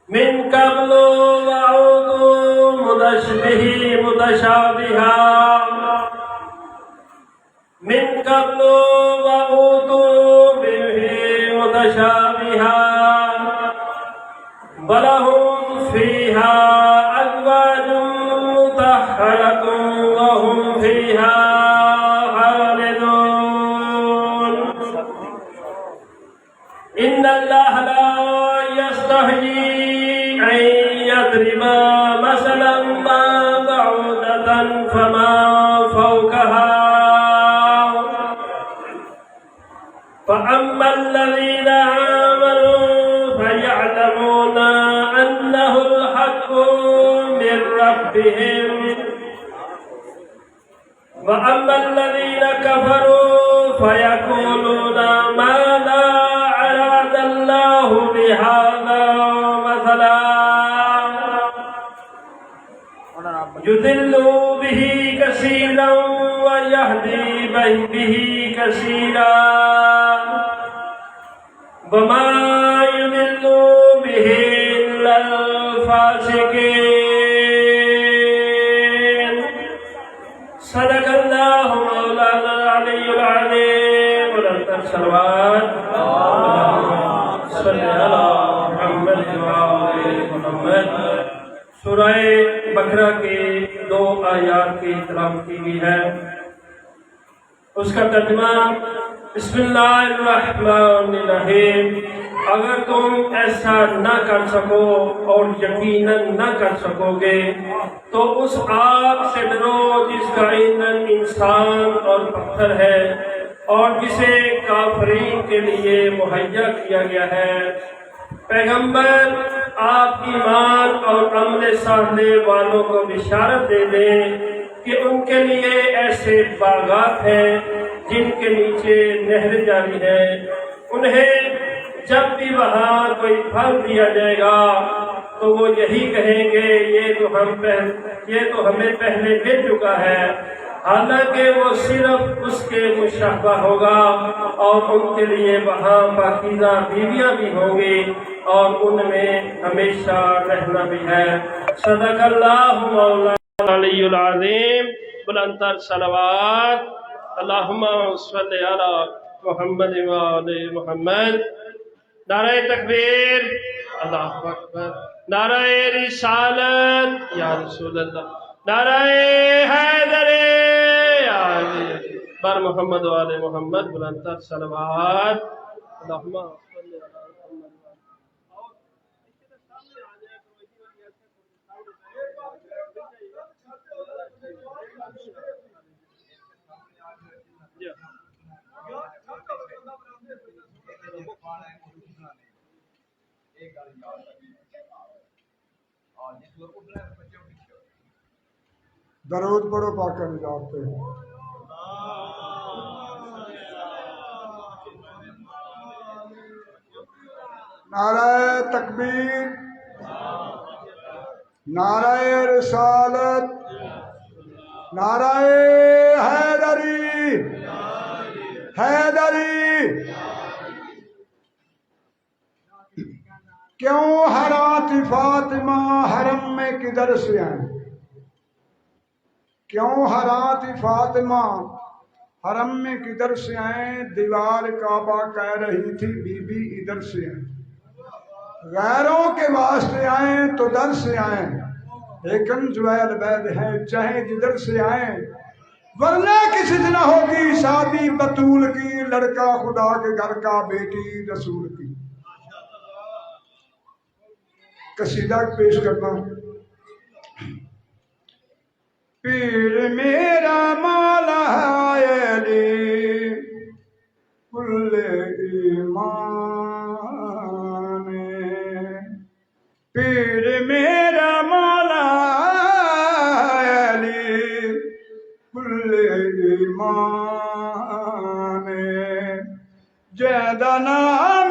من قبل وعودوا متشابها من قبل وعودوا به متشابها ولهم فيها أزواج مطهرة وهم فيها خالدون إن الله لا يستحيي أن يضرب مثلا ما بعوضة فما فوقها فأما الذين آمنوا فيعلمون أنه الحق من ربهم وأما الذين كفروا فيقولون ماذا أراد الله بهذا مثلا يضل به كثيرا ويهدي به كثيرا وما يضل به إلا الفاسقين صدق الله مولانا العلي العظيم ولنتر صلوات صلی علی محمد وآل محمد۔ سورہ بقرہ کی 2 آیات کی تلاوت کی گئی ہے، اس کا ترجمہ بسم اللہ الرحمن الرحیم۔ اگر تم ایسا نہ کر سکو اور یقیناً نہ کر سکو گے تو اس آگ سے ڈرو جس کا ایندھن انسان اور پتھر ہے اور جسے کافرین کے لیے مہیا کیا گیا ہے۔ پیغمبر آپ ایمان اور عمل صالح والوں کو بشارت دے دیں کہ ان کے لیے ایسے باغات ہیں جن کے نیچے نہر جاری ہے، انہیں جب بھی وہاں کوئی پھل دیا جائے گا تو وہ یہی کہیں گے یہ تو ہمیں پہلے مل چکا ہے، حالانکہ وہ صرف اس کے مشابہ ہوگا اور ان کے لیے وہاں پاکیزہ بیویاں بھی ہوں گی اور ان میں ہمیشہ رہنا بھی ہے۔ صدق اللہ مولانا العلی العظیم۔ بلندتر صلوات اللہم صلی علی محمد وآل محمد۔ نعرہ تکبیر، اللہ اکبر، نعرہ رسالت یا رسول اللہ، نعرہ حیدر یا علی بر محمد وآل محمد۔ بلندتر صلوات اللہم صلی علی محمد۔ درود پڑھو پاک نجات پہ۔ نعرہ تکبیر، نعرہ رسالت، نعرہ حیدری حیدری۔ کیوں حضرت فاطمہ حرم میں کدھر سے آئیں؟ کیوں حضرت فاطمہ حرم میں کدھر سے آئیں؟ دیوار کعبہ کہہ رہی تھی بی بی ادھر سے آئیں، غیروں کے واسطے آئیں تو در سے آئیں، لیکن جو البید ہیں چاہے جدھر سے آئیں، ورنہ کسی دن ہوگی شادی بطول کی، لڑکا خدا کے گھر کا بیٹی رسول کی۔ قصیدہ پیش کرنا۔ پیر میرا مولا علی کل ایمان، پیر میرا مولا علی کل ایمان، جیدہ نام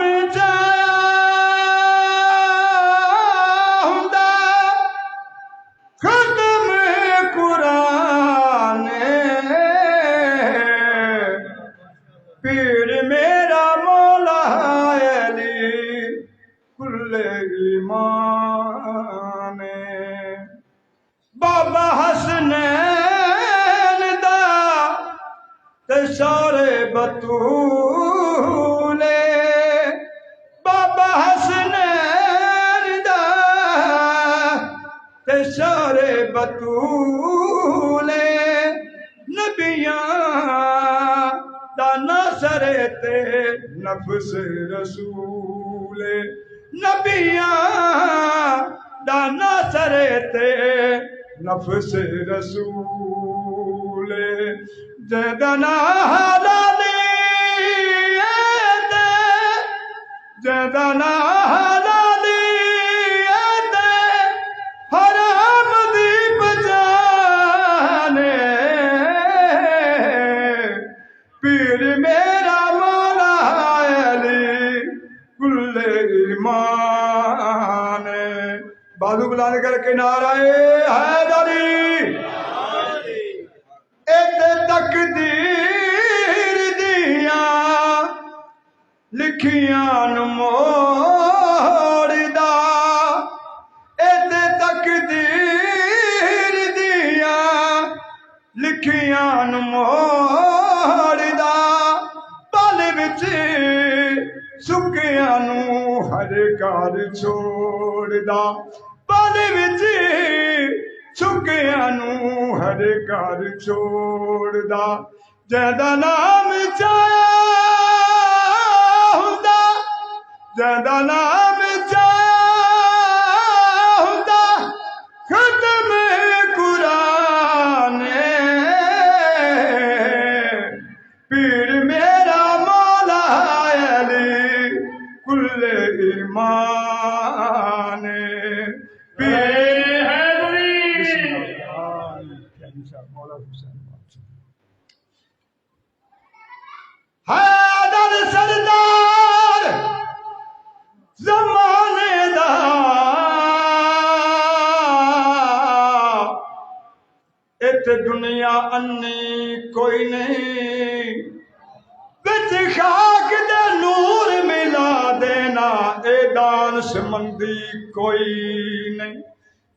ایمان بابا حسنین دا تے سارے بطولے بابا حسنین دا تے سارے بطولے نبیاں دا ناصر تے نفس رسول نبیاں دا ناصر تے نفس رسول جدنا حلالی تے جدنا حلالی تے حرام دی بجانے پیر میرا مولا علی کل ایمان بازو بلند کر کے نعرہ حیدری ایک تقدیر دیاں لکھیاں موڑ دا ایک تقدیر دیاں لکھیاں موڑ دا پل وچ سکیاں نو ہر کار چھوڑ دا پل وچ سکیاں نو ہر کار چھوڑ دا جیدا نام چایا ہوندا جیدا نام چایا ہوندا ختم قرآن پیر میرا مولا علی کل ایمان پیر حیدر سردار زمانے دا ات دنیا انی کوئی نہیں بچ خاک دے نور ملا دینا اے دانش مندی کوئی نہیں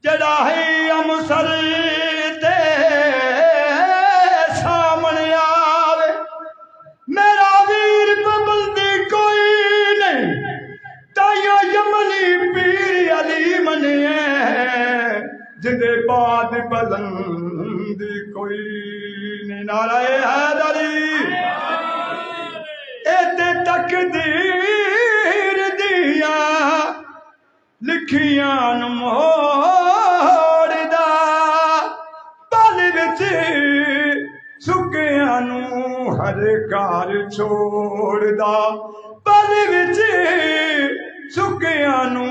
جڑا ہی امسر تے سامنے آوے میرا ویر پابندی کوئی نہیں تائیو یمنی پیر علی منیے جدے بعد بلندی کوئی نہیں نعرہ حیدری ایتے تقدیر دیا لکھیاں موڑ دا پل وچ سکیاں نو ہر کار چھوڑ دا پل وچ سکیاں نو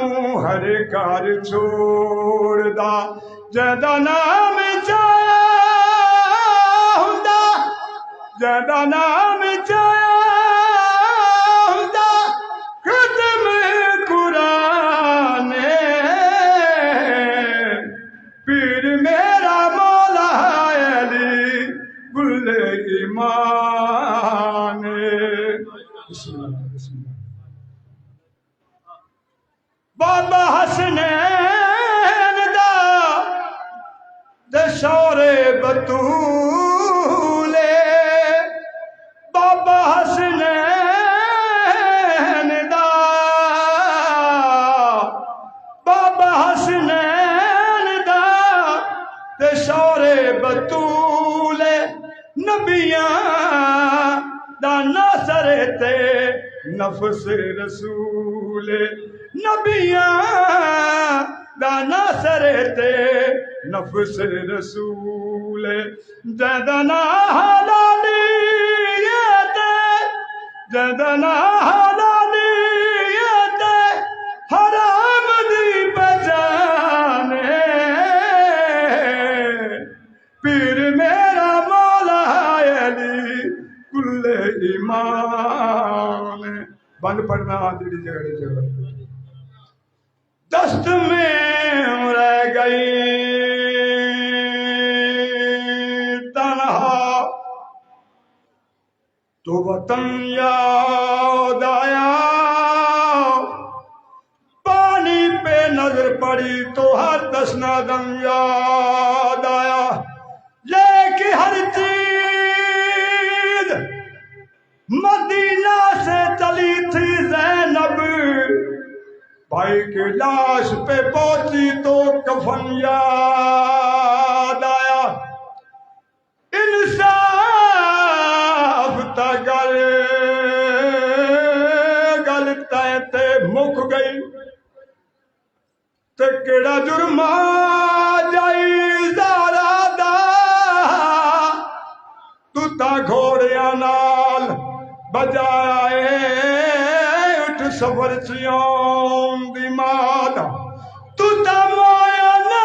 ہر کار چھوڑ دا جیدا نام چایا ہوندا جیدا نام چایا ہوندا ختم قرآن پیر میرا مولا علی کل ایمان بسم اللہ بسم اللہ بابا حسنین دا دشورے بطولے بابا حسنین دا بابا حسنین دا دشورے بطولے نبیاں دا ناصر تے نفس رسول نبیاں دا ناصر تے نفس رسول جدنا حلالی تے جدنا حلالی تے حرام دی بجانے پیر میرا مولا علی کل ایمان بند پڑھنا جڑی جگہ دست میں رہ گئی تنہا تو وطن یاد آیا پانی نظر پڑی تو ہر دسنا دم یاد آیا، لے کے ہر چیز مدینہ سے چلی تھی زینب، بھائی کی لاش پہ پہنچی تو کفن یاد آیا، انصاف تا گل تے مک گئی، تے کیڑا جرم جائی زارا دا، تو تا گھوڑیاں نال بجائے اٹھ سفر چیون دی مادا، تو تا مویا نال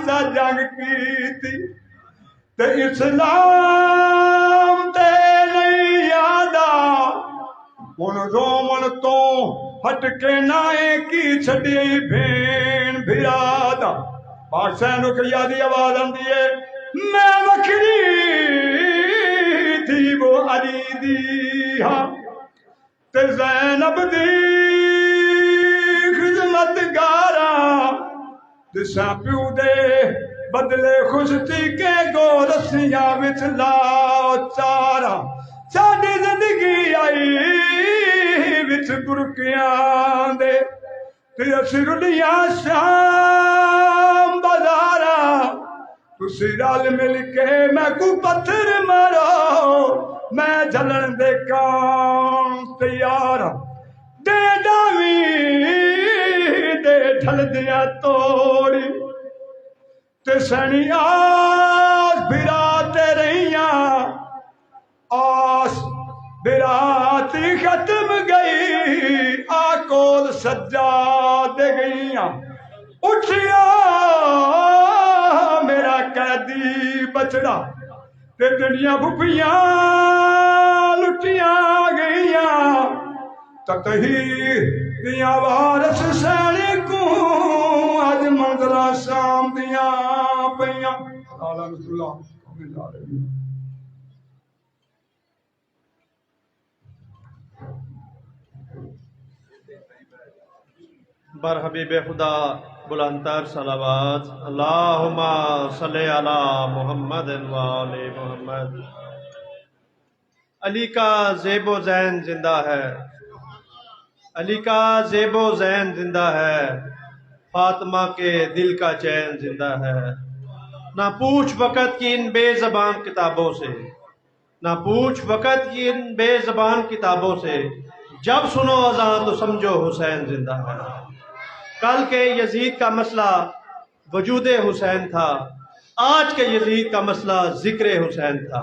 تا جنگ کی تھی، تے اسلام تے نہیں یادا، ان رومن تو ہٹ کے نائے کی چھڑی بھین بھیادا، بادشاہ نو کہ یادی آواز آندی ہے، میں وکری تھی وہ علی دی ہاں، تے زینب دی خدمت گاراں، دساں پیو دے بدلے خوش تھی کے گو رسیاں وچ لاؤ چارا، ساڈی زندگی آئی وچ برکیاں دے، تے اسی رلیاں شام بازاراں، تسی رل مل کے میں کو پتھر مارو، میں جلن دے کام تیار، دے ڈاویں دے ڈھل دیاں توڑی، تے سنی آس بھراتے رہیاں، آس براتی ختم گئی، آکول سجاد گئیاں، اٹھیا میرا قیدی بچڑا، تے دنیا بھپیاں لٹیاں گئیاں، تطہیر دیاں وارث سینکوں اج منزلہ شام دیاں پیاں، اعلیٰ رسول اللہ بر حبیب خدا بلندتر صلوات، اللہم صلی علی محمد و آل محمد۔ علی کا زیب و زین زندہ ہے، علی کا زیب و زین زندہ ہے، فاطمہ کے دل کا چین زندہ ہے، نہ پوچھ وقت کی ان بے زبان کتابوں سے، نہ پوچھ وقت کی ان بے زبان کتابوں سے، جب سنو اذان تو سمجھو حسین زندہ ہے۔ کل کے یزید کا مسئلہ وجود حسین تھا، آج کے یزید کا مسئلہ ذکر حسین تھا۔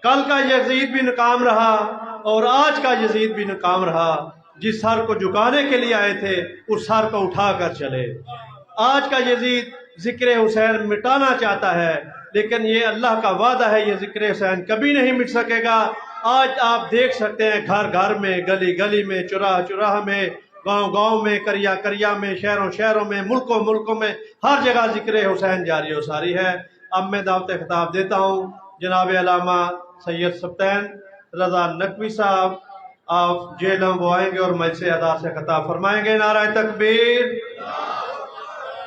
کل کا یزید بھی ناکام رہا اور آج کا یزید بھی ناکام رہا، جس سر کو جھکانے کے لیے آئے تھے اس سر کو اٹھا کر چلے۔ آج کا یزید ذکر حسین مٹانا چاہتا ہے، لیکن یہ اللہ کا وعدہ ہے، یہ ذکر حسین کبھی نہیں مٹ سکے گا۔ آج آپ دیکھ سکتے ہیں گھر گھر میں، گلی گلی میں، چراہ چراہ میں، گاؤں گاؤں میں، کریا کریا میں، شہروں شہروں میں، ملکوں ملکوں میں، ہر جگہ ذکر حسین جاری و ساری ہے۔ اب میں دعوت خطاب دیتا ہوں جناب علامہ سید سبطین رضا نقوی صاحب، آپ جیلم وہ آئیں گے اور مجلس ادا سے خطاب فرمائیں گے۔ نعرہ تکبیر،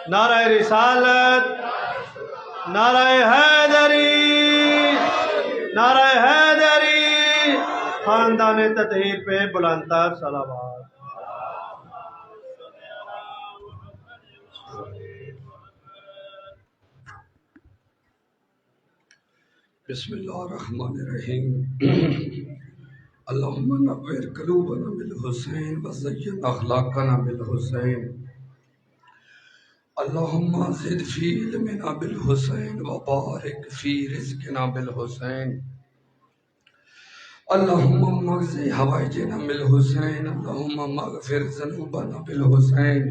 نعرہ رسالت، نعرہ حیدری، نعرہ حیدری، خاندان تطہیر پہ بلندتر صلوات۔ بسم اللہ الرحمن الرحیم۔ اللہم نور قلوبنا بالحسین وزین اخلاقنا بالحسین، اللہم زد فی علمنا بالحسین وبارک فی رزقنا بالحسین، اللہم مغزی حوائجنا بالحسین، اللہم مغفر ذنوبنا بالحسین،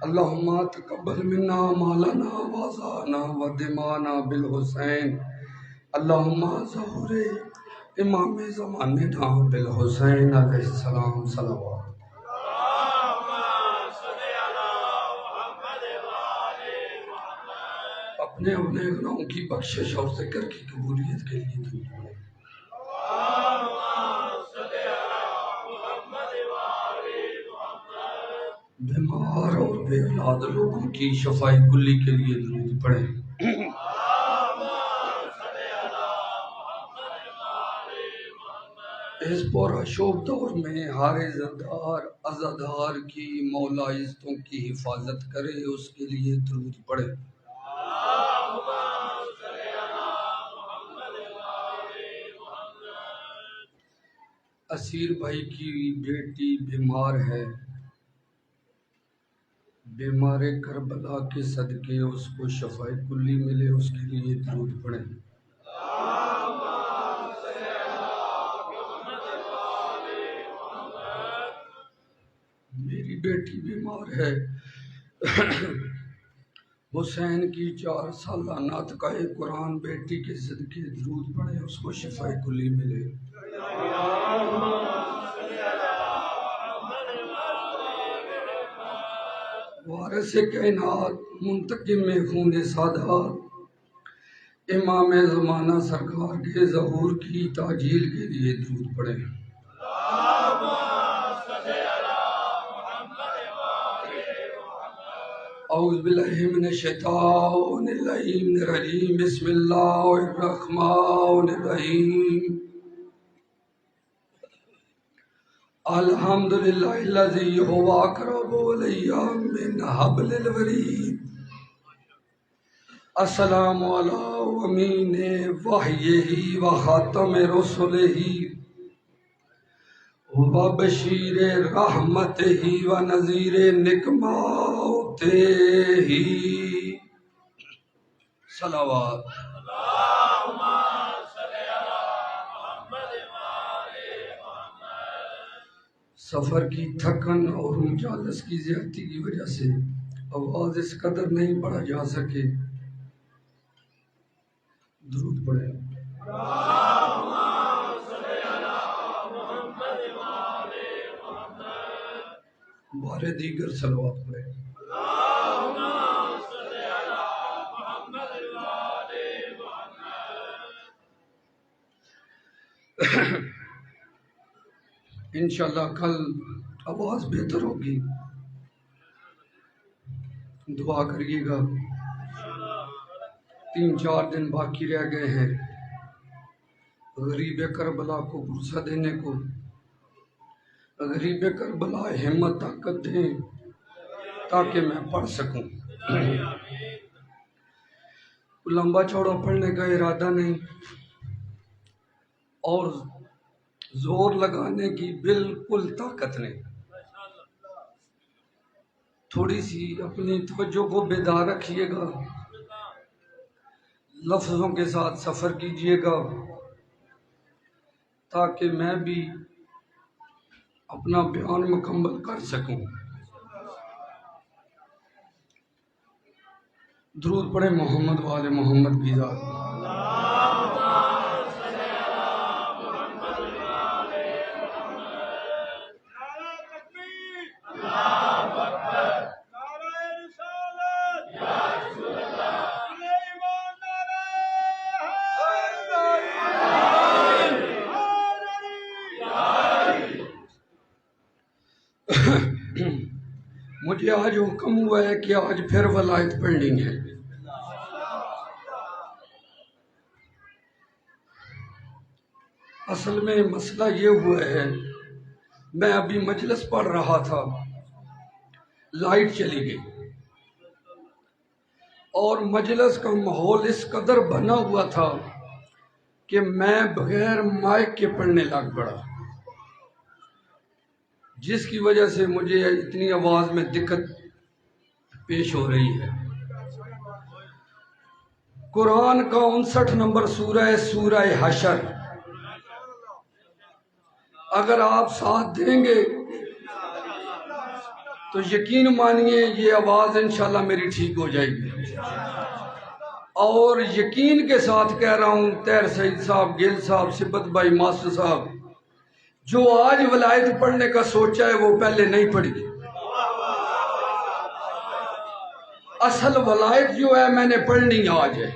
اللہم تقبل منا مالنا وعزانا ودمانا بالحسین، اللہم ظہور امام زماننا بالحسین علیہ السلام صلوات۔ اپنے اپنے گناہوں کی بخشش اور ذکر کی قبولیت کے لیے دعا بیمار اور بے اولاد لوگوں کی شفائی کلی کے لیے درود پڑھیں۔ اس پورا شوب دور میں ہر عزتدار عزادار کی مولا عزتوں کی حفاظت کرے، اس کے لیے درود پڑھے۔ اسیر بھائی کی بیٹی بیمار ہے، بیمار کربلا کے صدقے اس کو شفاء کلی ملے، اس کے لیے درود پڑھیں۔ میری بیٹی بیمار ہے، حسین کی 4 سالہ ناطقہ قرآن بیٹی کے صدقے درود پڑھیں، اس کو شفاء کلی ملے۔ وارث کائنات منتقم خون سادات امام زمانہ سرکار کے ظہور کی تعجیل کے لیے درود پڑھیں۔ اعوذ باللہ من الشیطان الرجیم، بسم اللہ الرحمن الرحیم۔ الحمدللہ الذی هو اقرب الی من حبل الورید، السلام علی امین وحیہ و خاتم رسلہ و بشیر رحمتہ و نذیر نقمتہ، صلوات۔ سفر کی تھکن اور مجالس کی زیادتی کی وجہ سے آواز اس قدر نہیں پڑھا جا سکے، درود پڑھیں۔ بارے دیگر صلوات پڑھیں۔ انشاءاللہ کل آواز بہتر ہوگی، دعا کریے گا۔ 3-4 دن باقی رہ گئے ہیں غریب کربلا کو پرسہ دینے کو۔ غریب کربلا ہمت طاقت دیں تاکہ میں پڑھ سکوں۔ لمبا چوڑا پڑھنے کا ارادہ نہیں اور زور لگانے کی بالکل طاقت نہیں، تھوڑی سی اپنی توجہ کو بیدار رکھیے گا، لفظوں کے ساتھ سفر کیجیے گا تاکہ میں بھی اپنا بیان مکمل کر سکوں۔ درود پڑھیں محمد و آل محمد کی ذات۔ مجھے آج حکم ہوا ہے کہ آج پھر ولایت پڑھنی ہے۔ اصل میں مسئلہ یہ ہوا ہے، میں ابھی مجلس پڑھ رہا تھا، لائٹ چلی گئی اور مجلس کا ماحول اس قدر بنا ہوا تھا کہ میں بغیر مائک کے پڑھنے لگ پڑا، جس کی وجہ سے مجھے اتنی آواز میں دقت پیش ہو رہی ہے۔ قرآن کا 59 نمبر سورہ سورہ حشر، اگر آپ ساتھ دیں گے تو یقین مانیے یہ آواز انشاءاللہ میری ٹھیک ہو جائے گی، اور یقین کے ساتھ کہہ رہا ہوں، طاہر سعید صاحب، گل صاحب، صبت بھائی، ماسٹر صاحب، جو آج ولایت پڑھنے کا سوچا ہے وہ پہلے نہیں پڑھی۔ اصل ولایت جو ہے میں نے پڑھنی آج ہے،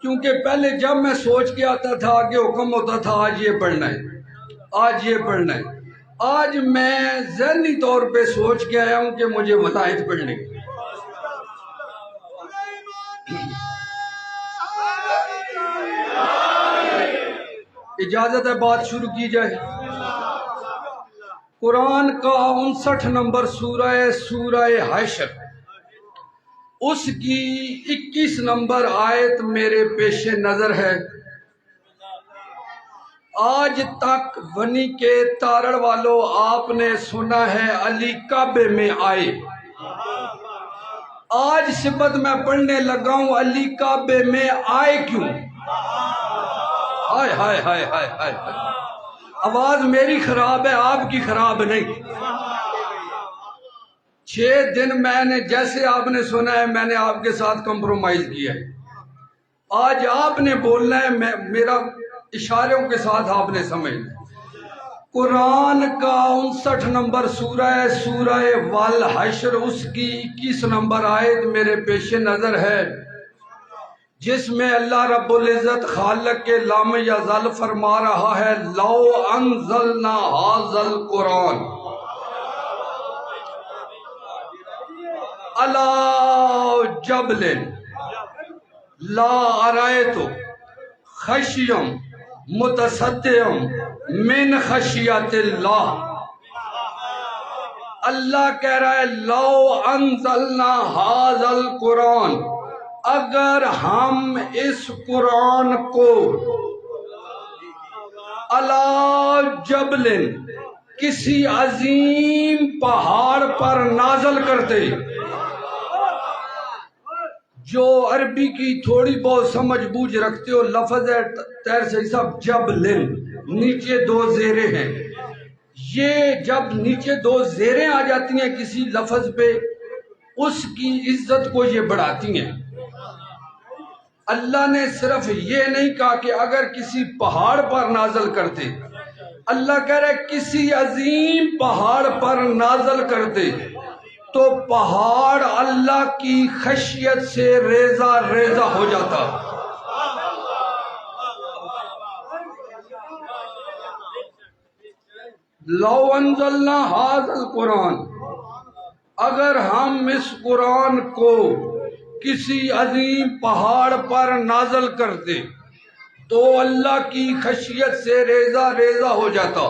کیونکہ پہلے جب میں سوچ کے آتا تھا آگے حکم ہوتا تھا آج یہ پڑھنا ہے، آج یہ پڑھنا ہے۔ آج میں ذہنی طور پہ سوچ کے آیا ہوں کہ مجھے ولایت پڑھنے کی۔ اجازت ہے بات شروع کی جائے؟ قرآن کا 59 نمبر سورہ سورہ حشر، اس کی 21 نمبر آیت میرے پیش نظر ہے۔ آج تک ونی کے تارڑ والوں آپ نے سنا ہے علی کعبے میں آئے، آج صبح میں پڑھنے لگا ہوں علی کعبے میں آئے کیوں؟ ہائے ہائے ہائے ہائے ہائے ہائے، آواز میری خراب ہے، آپ کی خراب نہیں۔ 6 دن میں نے جیسے آپ نے سنا ہے میں نے آپ کے ساتھ کمپرومائز کیا ہے، آج آپ نے بولنا ہے، میرا اشاروں کے ساتھ آپ نے سمجھنا۔ قرآن کا 59 نمبر سورہ سورہ والحشر، اس کی 21 نمبر آیت میرے پیش نظر ہے، جس میں اللہ رب العزت خالق کے لام یزل فرما رہا ہے لو انزلنا ھذا القرآن علی جبل لا ارایت خشیم متصدعا من خشیت اللہ۔ اللہ کہہ رہا ہے لو انزلنا ھذا القرآن، اگر ہم اس قرآن کو علی جبل کسی عظیم پہاڑ پر نازل کرتے، جو عربی کی تھوڑی بہت سمجھ بوجھ رکھتے ہو، لفظ ہے تیر سے صاحب جبلن، نیچے 2 زیریں ہیں، یہ جب نیچے 2 زیریں آ جاتی ہیں کسی لفظ پہ، اس کی عزت کو یہ بڑھاتی ہیں۔ اللہ نے صرف یہ نہیں کہا کہ اگر کسی پہاڑ پر نازل کرتے، اللہ کہہ رہے کسی عظیم پہاڑ پر نازل کرتے تو پہاڑ اللہ کی خشیت سے ریزہ ریزہ ہو جاتا۔ لو انزلنا ھذا القرآن، اگر ہم اس قرآن کو کسی عظیم پہاڑ پر نازل کرتے تو اللہ کی خشیت سے ریزہ ریزہ ہو جاتا۔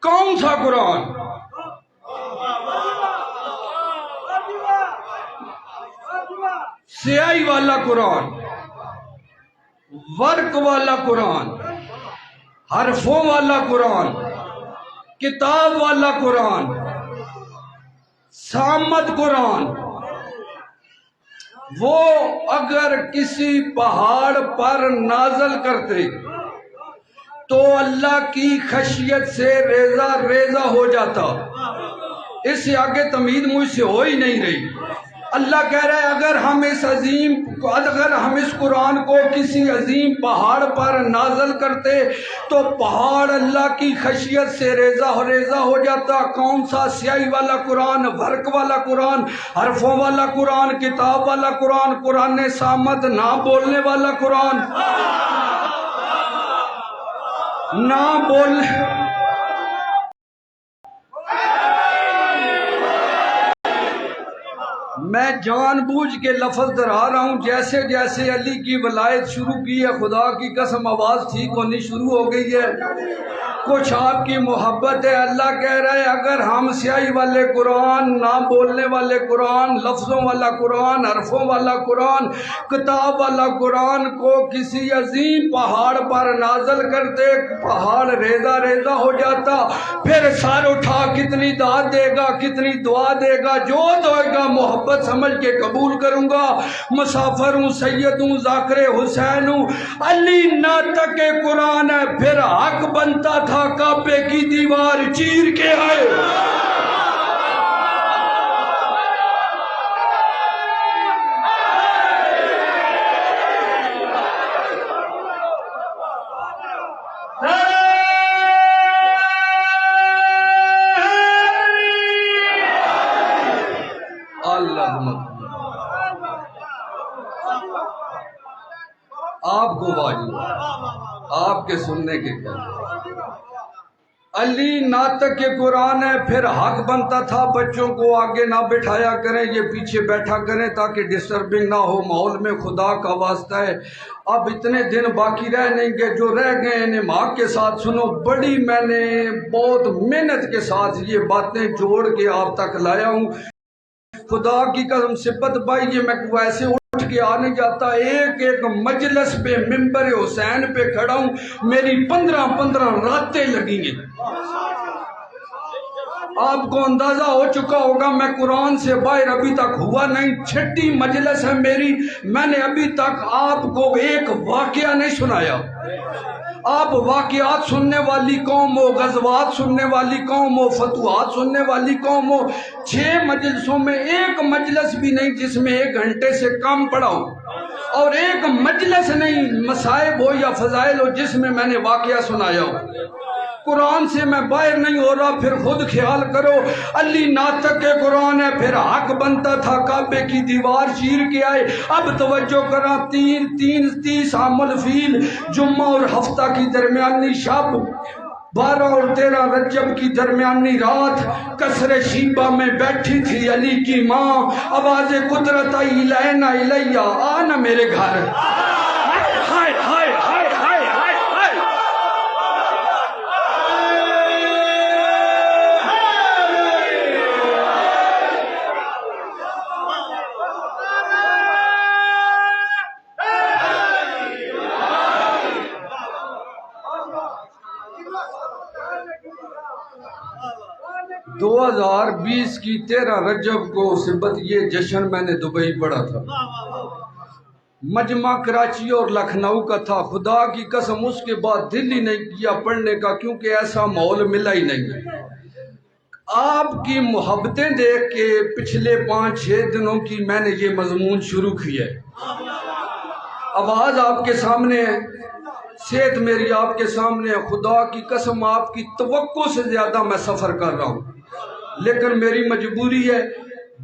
کون سا قرآن؟ سیاہی والا قرآن، ورق والا قرآن، حرفوں والا قرآن، کتاب والا قرآن، صامت قرآن۔ وہ اگر کسی پہاڑ پر نازل کرتے تو اللہ کی خشیت سے ریزہ ریزہ ہو جاتا۔ اس سے آگے تمہید مجھ سے ہو ہی نہیں رہی۔ اللہ کہہ رہا ہے اگر ہم اس قرآن کو کسی عظیم پہاڑ پر نازل کرتے تو پہاڑ اللہ کی خشیت سے ریزہ ریزہ ہو جاتا۔ کون سا؟ سیاہی والا قرآن، ورق والا قرآن، حرفوں والا قرآن، کتاب والا قرآن، قرآن صامت، نہ بولنے والا قرآن، نہ بولنے۔ میں جان بوجھ کے لفظ دہرا رہا ہوں، جیسے جیسے علی کی ولایت شروع کی ہے، خدا کی قسم آواز ٹھیک ہونی شروع ہو گئی ہے، کچھ آپ کی محبت ہے۔ اللہ کہہ رہا ہے اگر ہم سیاہی والے قرآن، نہ بولنے والے قرآن، لفظوں والا قرآن، حرفوں والا قرآن، کتاب والا قرآن کو کسی عظیم پہاڑ پر نازل کرتے، پہاڑ ریزہ ریزہ ہو جاتا۔ پھر سر اٹھا کتنی داد دے گا، کتنی دعا دے گا، جو دے گا محبت سمجھ کے قبول کروں گا۔ مسافر ہوں، سید ہوں، ذاکر حسین ہوں، علی ناطق قرآن ہے، پھر حق بنتا تھا کعبے کی دیوار چیر کے آئے۔ آپ کو واجب، آپ کے سننے کے کیا، علی ناطق کے قرآن ہے، پھر حق بنتا تھا بچوں کو آگے نہ بٹھایا کریں، یہ پیچھے بیٹھا کریں تاکہ ڈسٹربنگ نہ ہو ماحول میں، خدا کا واسطہ ہے۔ اب اتنے دن باقی رہ نہیں گئے، جو رہ گئے انہیں ماں کے ساتھ سنو۔ بڑی میں نے بہت محنت کے ساتھ یہ باتیں جوڑ کے آپ تک لایا ہوں۔ خدا کی قسم صفت بھائی، یہ میں ویسے اٹھ کے آ نہیں جاتا، ایک ایک مجلس پہ ممبر حسین پہ کھڑا ہوں، میری 15 راتیں لگی ہیں۔ آپ کو اندازہ ہو چکا ہوگا میں قرآن سے باہر ابھی تک ہوا نہیں، چھٹی مجلس ہے میری، میں نے ابھی تک آپ کو ایک واقعہ نہیں سنایا۔ آپ واقعات سننے والی قوم ہو، غزوات سننے والی قوم ہو، فتوحات سننے والی قوم ہو، 6 مجلسوں میں ایک مجلس بھی نہیں جس میں 1 گھنٹے سے کم پڑا ہو، اور ایک مجلس نہیں مصائب ہو یا فضائل ہو جس میں میں نے واقعہ سنایا ہو۔ قرآن سے میں باہر نہیں ہو رہا، پھر خود خیال کرو۔ علی ناطق کے قرآن ہے، پھر حق بنتا تھا کعبے کی دیوار چیر کے آئے۔ اب توجہ کرا، 30 عام الفیل، جمعہ اور ہفتہ کی درمیانی شب، 12 اور 13 رجب کی درمیانی رات، قصر شیبہ میں بیٹھی تھی علی کی ماں، آواز قدرت آئی الینا الیہ، آنا میرے گھر۔ ہائے ہائے ہائے ہائے ہائے ہائے، دو 2020 کی 13 رجب کو سبت یہ جشن میں نے دبئی پڑھا تھا، مجمع کراچی اور لکھنؤ کا تھا۔ خدا کی قسم اس کے بعد دل ہی نہیں کیا پڑھنے کا، کیونکہ ایسا ماحول ملا ہی نہیں۔ آپ کی محبتیں دیکھ کے پچھلے 5-6 دنوں کی میں نے یہ مضمون شروع کیا ہے۔ آواز آپ کے سامنے ہے، صحت میری آپ کے سامنے ہے، خدا کی قسم آپ کی توقع سے زیادہ میں سفر کر رہا ہوں، لیکن میری مجبوری ہے۔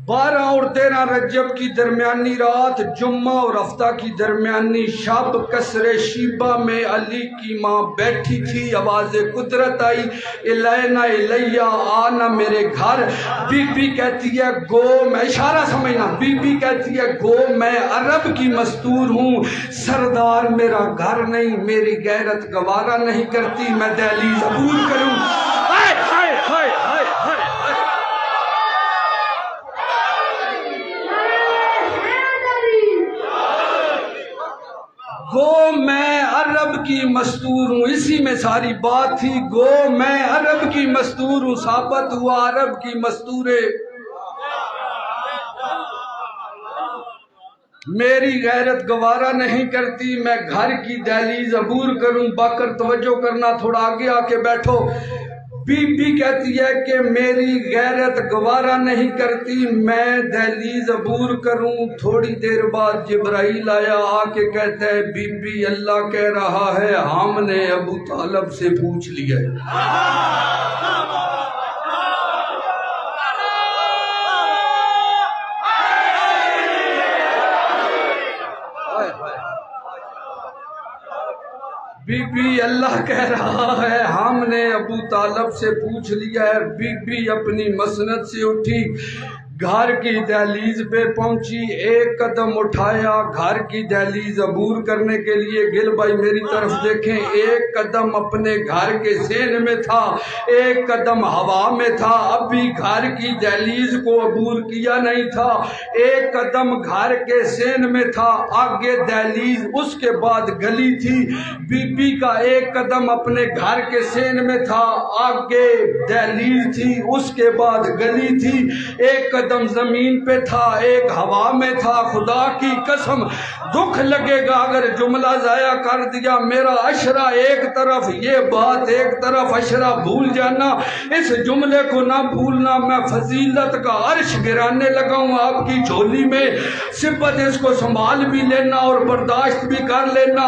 12 اور 13 رجب کی درمیانی رات، جمعہ اور ہفتہ کی درمیانی شب، قصر شیبہ میں علی کی ماں بیٹھی تھی، آواز قدرت آئی الینا الیہ، آنا میرے گھر۔ بی بی کہتی ہے گو، میں اشارہ سمجھنا، بی بی کہتی ہے گو میں عرب کی مستور ہوں، سردار میرا گھر نہیں، میری غیرت گوارا نہیں کرتی میں دہلیز عبور کروں۔ ہائے ہائے ہائے ہائے ہائے، گو میں عرب کی مستور ہوں، اسی میں ساری بات تھی، گو میں عرب کی مستور ہوں، ثابت ہوا عرب کی مستورے میری غیرت گوارا نہیں کرتی، میں گھر کی دہلیز عبور کروں۔ باکر توجہ کرنا، تھوڑا آگے آ کے بیٹھو۔ بی بی کہتی ہے کہ میری غیرت گوارا نہیں کرتی، میں دہلیز عبور کروں۔ تھوڑی دیر بعد جبرائیل آیا، آ کے کہتا ہے بی بی اللہ کہہ رہا ہے ہم نے ابو طالب سے پوچھ لیا ہے۔ بی بی اللہ کہہ رہا ہے ہم نے ابو طالب سے پوچھ لیا ہے۔ بی بی اپنی مسند سے اٹھی، گھر کی دہلیز پہ پہنچی، ایک قدم اٹھایا گھر کی دہلیز عبور کرنے کے لیے۔ گل بھائی میری طرف دیکھیں، ایک قدم اپنے گھر کے سین میں تھا، ایک قدم ہوا میں تھا، ابھی گھر کی دہلیز کو عبور کیا نہیں تھا۔ ایک قدم گھر کے سین میں تھا، آگے دہلیز، اس کے بعد گلی تھی۔ بی بی کا ایک قدم اپنے گھر کے سین میں تھا، آگے دہلیز تھی، اس کے بعد گلی تھی۔ ایک قدم زمین پہ تھا، ایک ہوا میں تھا۔ خدا کی قسم دکھ لگے گا اگر جملہ ضائع کر دیا۔ میرا عشرہ ایک طرف، یہ بات ایک طرف، عشرہ بھول جانا، اس جملے کو نہ بھولنا۔ میں فضیلت کا عرش گرانے لگا ہوں آپ کی جھولی میں، صفت اس کو سنبھال بھی لینا اور برداشت بھی کر لینا۔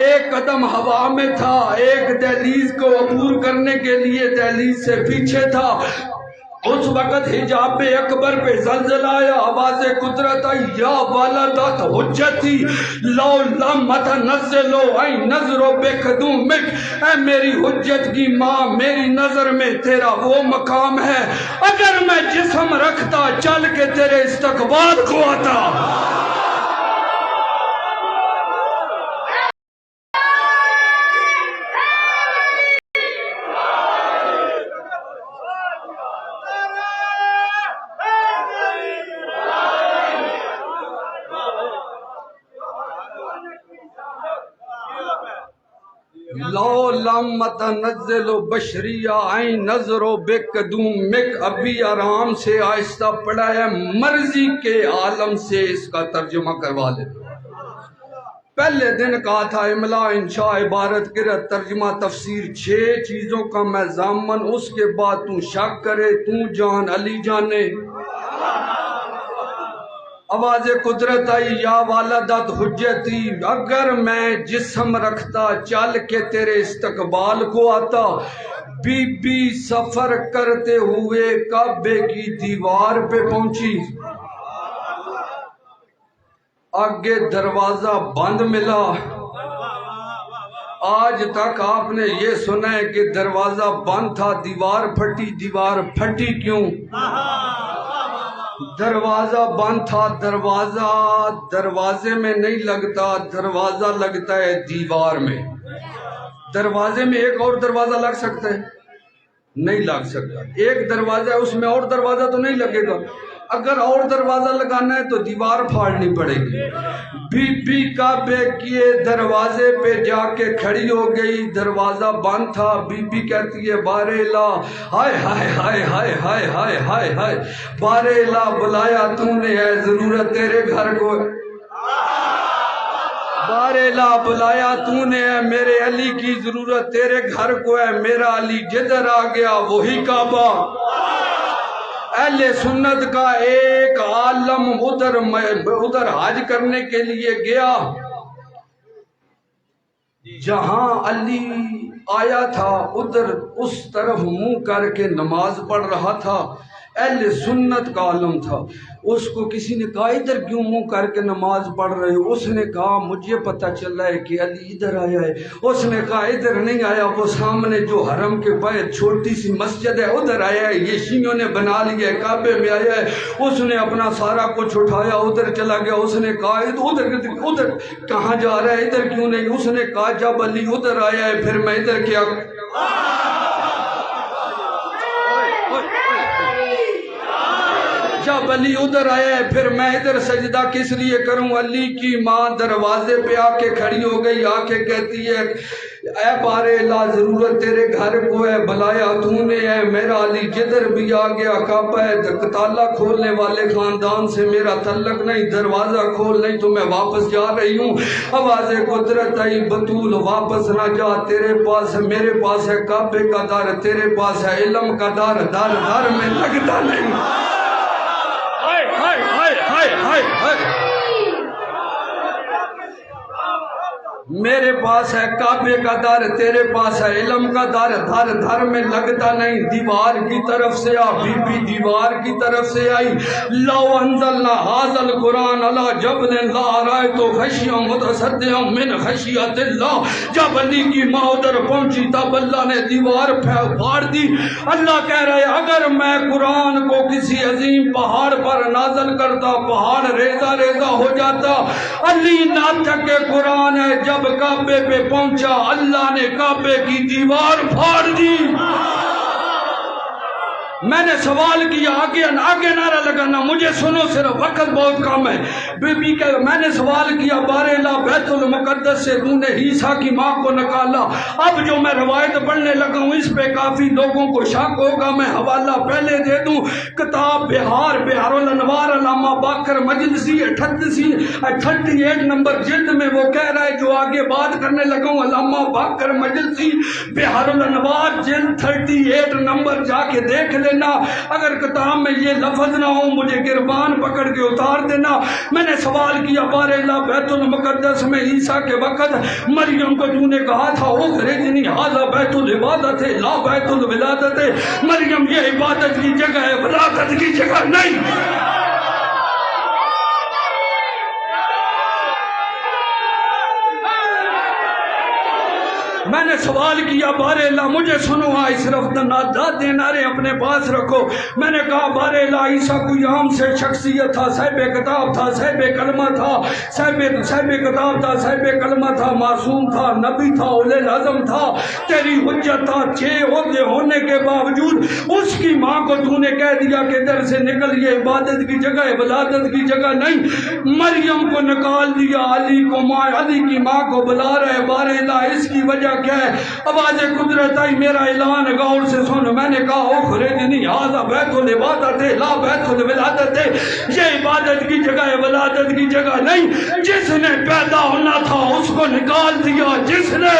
ایک قدم ہوا میں تھا، ایک دہلیز کو عبور کرنے کے لیے دہلیز سے پیچھے تھا۔ اس وقت حجاب اکبر پہ زلزلہ آیا، آواز قدرت آئی، یا والدت حجتی لو لم اتنزلو ای نظرو بقدومک، اے میری حجت کی ماں، میری نظر میں تیرا وہ مقام ہے، اگر میں جسم رکھتا چل کے تیرے استقبال کو آتا۔ لو لم تنزل بشریہ عین نظر و بقدومک، ابھی آرام سے آہستہ پڑھا ہے، مرضی کے عالم سے اس کا ترجمہ کروا لے۔ پہلے دن کہا تھا املا انشاء عبارت قرأت ترجمہ تفسیر 6 چیزوں کا میں ضامن، اس کے بعد تو شک کرے تو جان علی جانے۔ آواز قدرت آئی، یا والدت حجتی، اگر میں جسم رکھتا چل کے تیرے استقبال کو آتا۔ بی بی سفر کرتے ہوئے کعبے کی دیوار پہ پہنچی، آگے دروازہ بند ملا۔ آج تک آپ نے یہ سنا ہے کہ دروازہ بند تھا، دیوار پھٹی، دیوار پھٹی کیوں؟ دروازہ بند تھا، دروازے میں نہیں لگتا، دروازہ لگتا ہے دیوار میں۔ دروازے میں ایک اور دروازہ لگ سکتا ہے؟ نہیں لگ سکتا۔ ایک دروازہ ہے، اس میں اور دروازہ تو نہیں لگے گا۔ اگر اور دروازہ لگانا ہے تو دیوار پھاڑنی پڑے گی۔ بی بی کعبے کے دروازے پہ جا کے کھڑی ہو گئی، دروازہ بند تھا۔ بی بی کہتی ہے بار الہ، ہائے ہائے ہائے ہائے ہائے ہائے ہائے ہائے، بار الہ بلایا تو نے ہے، ضرورت تیرے گھر کو ہے۔ بار الہ بلایا تو نے ہے، میرے علی کی ضرورت تیرے گھر کو ہے، میرا علی جدھر آ گیا وہی کعبہ۔ اہل سنت کا ایک عالم ادھر حج کرنے کے لیے گیا، جہاں علی آیا تھا ادھر اس طرف منہ کر کے نماز پڑھ رہا تھا۔ اہل سنت کا عالم تھا، اس کو کسی نے کہا ادھر کیوں منہ کر کے نماز پڑھ رہے ہو؟ اس نے کہا مجھے پتہ چلا ہے کہ علی ادھر آیا ہے۔ اس نے کہا ادھر نہیں آیا، وہ سامنے جو حرم کے باہر چھوٹی سی مسجد ہے ادھر آیا ہے، یہ شیعوں نے بنا لیا ہے، کعبے میں آیا ہے۔ اس نے اپنا سارا کچھ اٹھایا ادھر چلا گیا۔ اس نے کہا ادھر کہاں جا رہا ہے، ادھر کیوں نہیں؟ اس نے کہا جب علی ادھر آیا ہے پھر میں ادھر کیا؟ جب علی ادھر آیا ہے پھر میں ادھر سجدہ کس لیے کروں؟ علی کی ماں دروازے پہ آ کے کھڑی ہو گئی، آ کے کہتی ہے اے بار الہ ضرورت تیرے گھر کو ہے، بلایا تو نے ہے، میرا علی جدھر بھی آ گیا کعبہ ہے، تالا کھولنے والے خاندان سے میرا تعلق نہیں، دروازہ کھول نہیں تو میں واپس جا رہی ہوں۔ آواز قدرت آئی، بطول واپس نہ جا، تیرے پاس ہے، میرے پاس ہے کعبے کا در، تیرے پاس ہے علم کا در، در میں لگتا نہیں۔ میرے پاس ہے کعبے کا در، تیرے پاس ہے علم کا در، در میں لگتا نہیں۔ دیوار کی طرف سے آ، بی بی دیوار کی طرف سے آئی۔ لو انزلنا ھذا القرآن علی جبل لرأیتہ خاشعا متصدعا من خشیۃ اللہ۔ جب علی کی ماں ادھر پہنچی تب اللہ نے دیوار پھاڑ دی۔ اللہ کہہ رہے اگر میں قرآن کو کسی عظیم پہاڑ پر نازل کرتا، پہاڑ ریزہ ریزہ ہو جاتا۔ علی نہ تھکے قرآن ہے، جب کعبے پہ پہنچا اللہ نے کعبے کی دیوار پھاڑ دی۔ میں نے سوال کیا، آگے نعرہ لگانا، مجھے سنو، صرف وقت بہت کم ہے۔ بی بی کہ میں نے سوال کیا بار الہ بیت المقدس سے تو نے عیسیٰ کی ماں کو نکالا، اب جو میں روایت پڑھنے لگا ہوں اس پہ کافی لوگوں کو شک ہوگا، میں حوالہ پہلے دے دوں۔ کتاب بہار الانوار علامہ باقر مجلسی 38 نمبر جلد میں وہ کہہ رہا ہے جو آگے بات کرنے لگا ہوں، علامہ باقر مجلسی بہار الانوار جلد 38 نمبر جا کے دیکھ لے۔ دینا، اگر کتاب میں یہ لفظ نہ ہو مجھے گربان پکڑ کے اتار دینا۔ میں نے سوال کیا بار اللہ بیت المقدس میں عیسیٰ کے وقت مریم کو تو نے کہا تھا اخرجنی ھذا بیت العبادت لا بیت الولادت، مریم یہ عبادت کی جگہ ہے، ولادت کی جگہ نہیں۔ میں نے سوال کیا بار اللہ مجھے سنو، آئی صرف داد دینارے اپنے پاس رکھو۔ میں نے کہا بار اللہ عیسیٰ کوئی عام سے شخصیت تھا، صاحب کتاب تھا، صاحب کلمہ تھا، صاحب کتاب تھا، صاحب کلمہ تھا، معصوم تھا، نبی تھا، اولی العزم تھا، تیری حجت تھا، 6 عہدے ہونے کے باوجود اس کی ماں کو تو نے کہہ دیا کہ در سے نکل، یہ عبادت کی جگہ ہے، ولادت کی جگہ نہیں۔ مریم کو نکال دیا، علی کی ماں کو بلا رہے، بار اللہ اس کی وجہ کیا ہے؟ آواز قدرت آئی، میرا اعلان غور سے سن۔ میں نے کہا اخرجنی ھذا بیت العبادت لا بیت الولادت، یہ عبادت کی جگہ ہے، ولادت کی جگہ نہیں۔ جس نے پیدا ہونا تھا اس کو نکال دیا، جس نے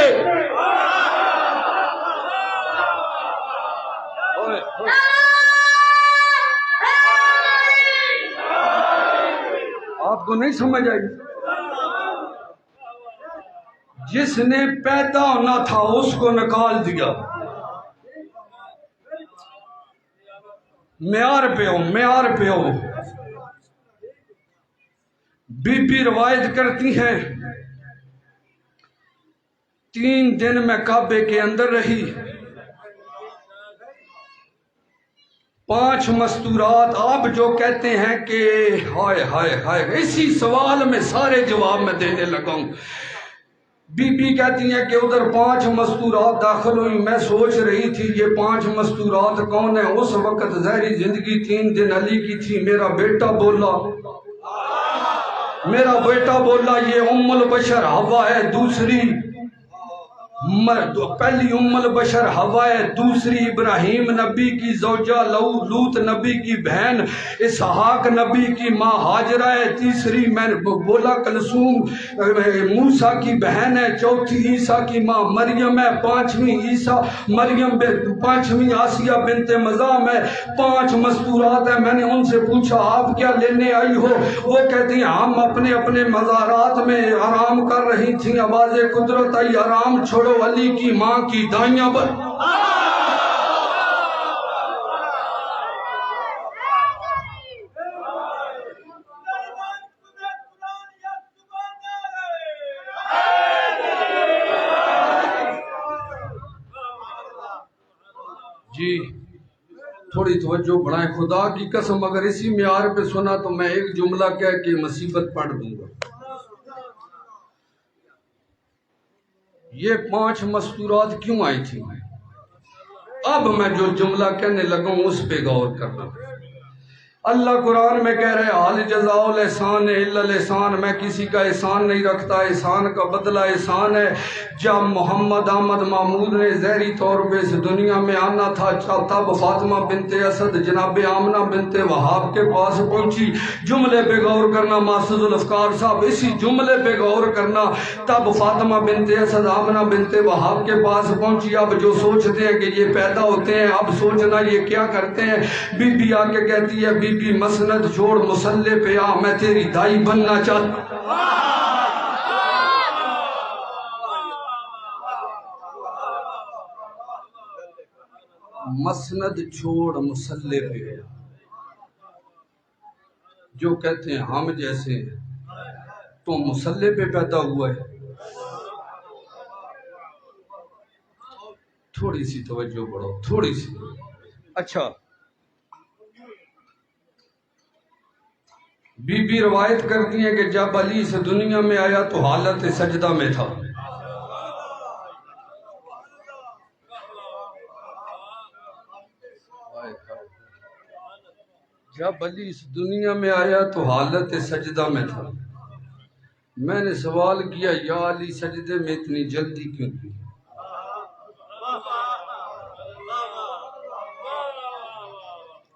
آپ کو نہیں سمجھ آئی؟ جس نے پیدا ہونا تھا اس کو نکال دیا۔ معیار پہ ہو، معیار پہ ہو۔ بی بی روایت کرتی ہیں 3 دن میں کعبے کے اندر رہی، 5 مستورات۔ آپ جو کہتے ہیں کہ ہائے ہائے ہائے، اسی سوال میں سارے جواب میں دینے لگا ہوں۔ بی بی کہتی ہیں کہ ادھر 5 مستورات داخل ہوئی، میں سوچ رہی تھی یہ 5 مستورات کون ہیں۔ اس وقت ظاہری زندگی 3 دن علی کی تھی۔ میرا بیٹا بولا یہ ام البشر حوا ہے، دوسری پہلی ام البشر حوا ہے، دوسری ابراہیم نبی کی زوجہ، لوط نبی کی بہن، اسحاق نبی کی ماں ہاجرہ ہے، تیسری میں بولا کلثوم موسیٰ کی بہن ہے، چوتھی عیسیٰ کی ماں مریم ہے، 5ویں آسیہ بنت مزاحم ہے، 5 مستورات ہیں۔ میں نے ان سے پوچھا آپ کیا لینے آئی ہو؟ وہ کہتی ہیں ہم اپنے اپنے مزارات میں آرام کر رہی تھیں۔ آواز قدرت آئی، آرام چھوڑو، علی کی ماں کی دائیاں پر۔ جی تھوڑی توجہ بڑھائیں، خدا کی قسم اگر اسی معیار پہ سنا تو میں ایک جملہ کہہ کے مصیبت پڑھ دوں گا۔ یہ 5 مستورات کیوں آئی تھی؟ اب میں جو جملہ کہنے لگا ہوں اس پہ غور کرنا۔ اللہ قرآن میں کہہ رہے حال جزاء الاحسان الا الاحسان، میں کسی کا احسان نہیں رکھتا، احسان کا بدلہ احسان ہے۔ جب محمد احمد محمود نے ظاہری طور پہ اس دنیا میں آنا تھا، تب فاطمہ بنت اسد جناب آمنہ بنت وہاب کے پاس پہنچی۔ جملے پہ غور کرنا معزز الافکار صاحب، اسی جملے پہ غور کرنا۔ تب فاطمہ بنت اسد آمنہ بنت وہاب کے پاس پہنچی۔ اب جو سوچتے ہیں کہ یہ پیدا ہوتے ہیں، اب سوچنا یہ کیا کرتے ہیں۔ بی بی آ کے کہتی ہے بی بی مسند چھوڑ، مسلح پہ آ، میں تیری دائی بننا چاہتا۔ مسند چھوڑ، مسلح پہ آ۔ جو کہتے ہیں ہم جیسے تو مسلح پہ پیدا ہوا ہے۔ تھوڑی سی توجہ بڑھو، تھوڑی سی۔ اچھا بی بی روایت کرتی ہیں کہ جب علی اس دنیا میں آیا تو حالت سجدہ میں تھا۔ جب علی اس دنیا میں آیا تو حالت سجدہ میں تھا۔ میں نے سوال کیا یا علی سجدے میں اتنی جلدی کیوں کی؟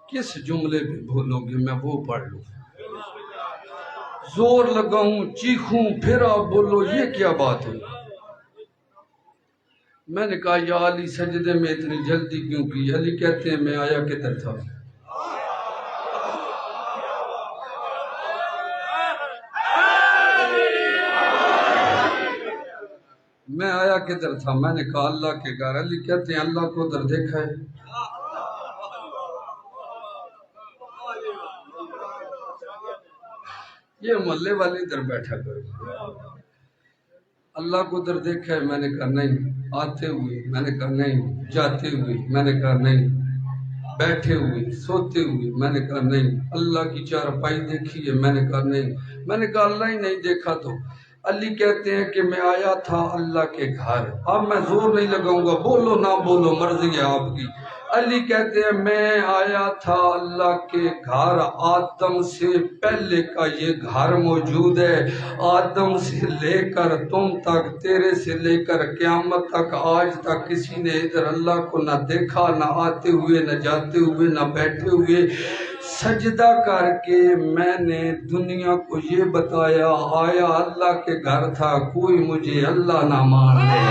کس جملے پہ بولو گے میں وہ پڑھ لوں؟ زور لگاؤں، چیخوں، پھر آپ بولو، یہ کیا بات ہے؟ میں نے کہا یا علی سجدے میں اتنی جلدی کیوں کی؟ علی کہتے ہیں میں آیا کدھر تھا؟ میں آیا کدھر تھا؟ میں نے کہا اللہ کے گھر۔ علی کہتے ہیں اللہ کو ادھر دیکھا ہے؟ یہ محلے والے ادھر بیٹھا کرو۔ اللہ کو ادھر دیکھا ہے؟ میں نے کہا نہیں۔ آتے ہوئے؟ میں نے کہا نہیں۔ جاتے ہوئے؟ میں نے کہا نہیں۔ بیٹھے ہوئے؟ سوتے ہوئے؟ میں نے کہا نہیں۔ اللہ کی چارپائی دیکھی ہے؟ میں نے کہا نہیں۔ میں نے کہا اللہ ہی نہیں دیکھا تو؟ علی کہتے ہیں کہ میں آیا تھا اللہ کے گھر۔ اب میں زور نہیں لگاؤں گا، بولو نہ بولو مرضی ہے آپ کی۔ علی کہتے ہیں میں آیا تھا اللہ کے گھر، آدم سے پہلے کا یہ گھر موجود ہے، آدم سے لے کر تم تک، تیرے سے لے کر قیامت تک، آج تک کسی نے ادھر اللہ کو نہ دیکھا، نہ آتے ہوئے، نہ جاتے ہوئے، نہ بیٹھے ہوئے۔ سجدہ کر کے میں نے دنیا کو یہ بتایا، آیا اللہ کے گھر تھا، کوئی مجھے اللہ نہ مان لے۔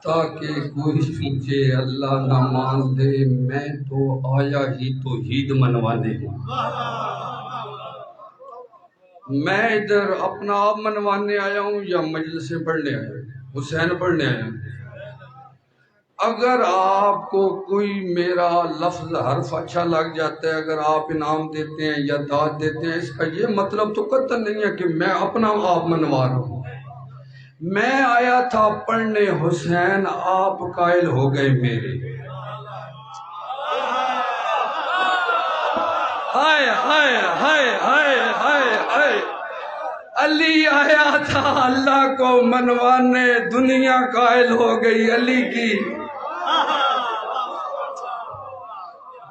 تاکہ کوئی مجھے اللہ نہ مان دے، میں تو آیا ہی توحید منوانے ہوں۔ میں ادھر اپنا آپ منوانے آیا ہوں یا مجلسیں پڑھنے آیا ہوں، حسین پڑھنے آیا ہوں؟ اگر آپ کو کوئی میرا لفظ حرف اچھا لگ جاتا ہے، اگر آپ انعام دیتے ہیں یا داد دیتے ہیں، اس کا یہ مطلب تو قطعاً نہیں ہے کہ میں اپنا آپ منوا رہا ہوں۔ میں آیا تھا پڑھنے حسین، آپ قائل ہو گئے میرے۔ ہائے ہائے ہائے ہائے ہائے ہائے، علی آیا تھا اللہ کو منوانے، دنیا قائل ہو گئی علی کی۔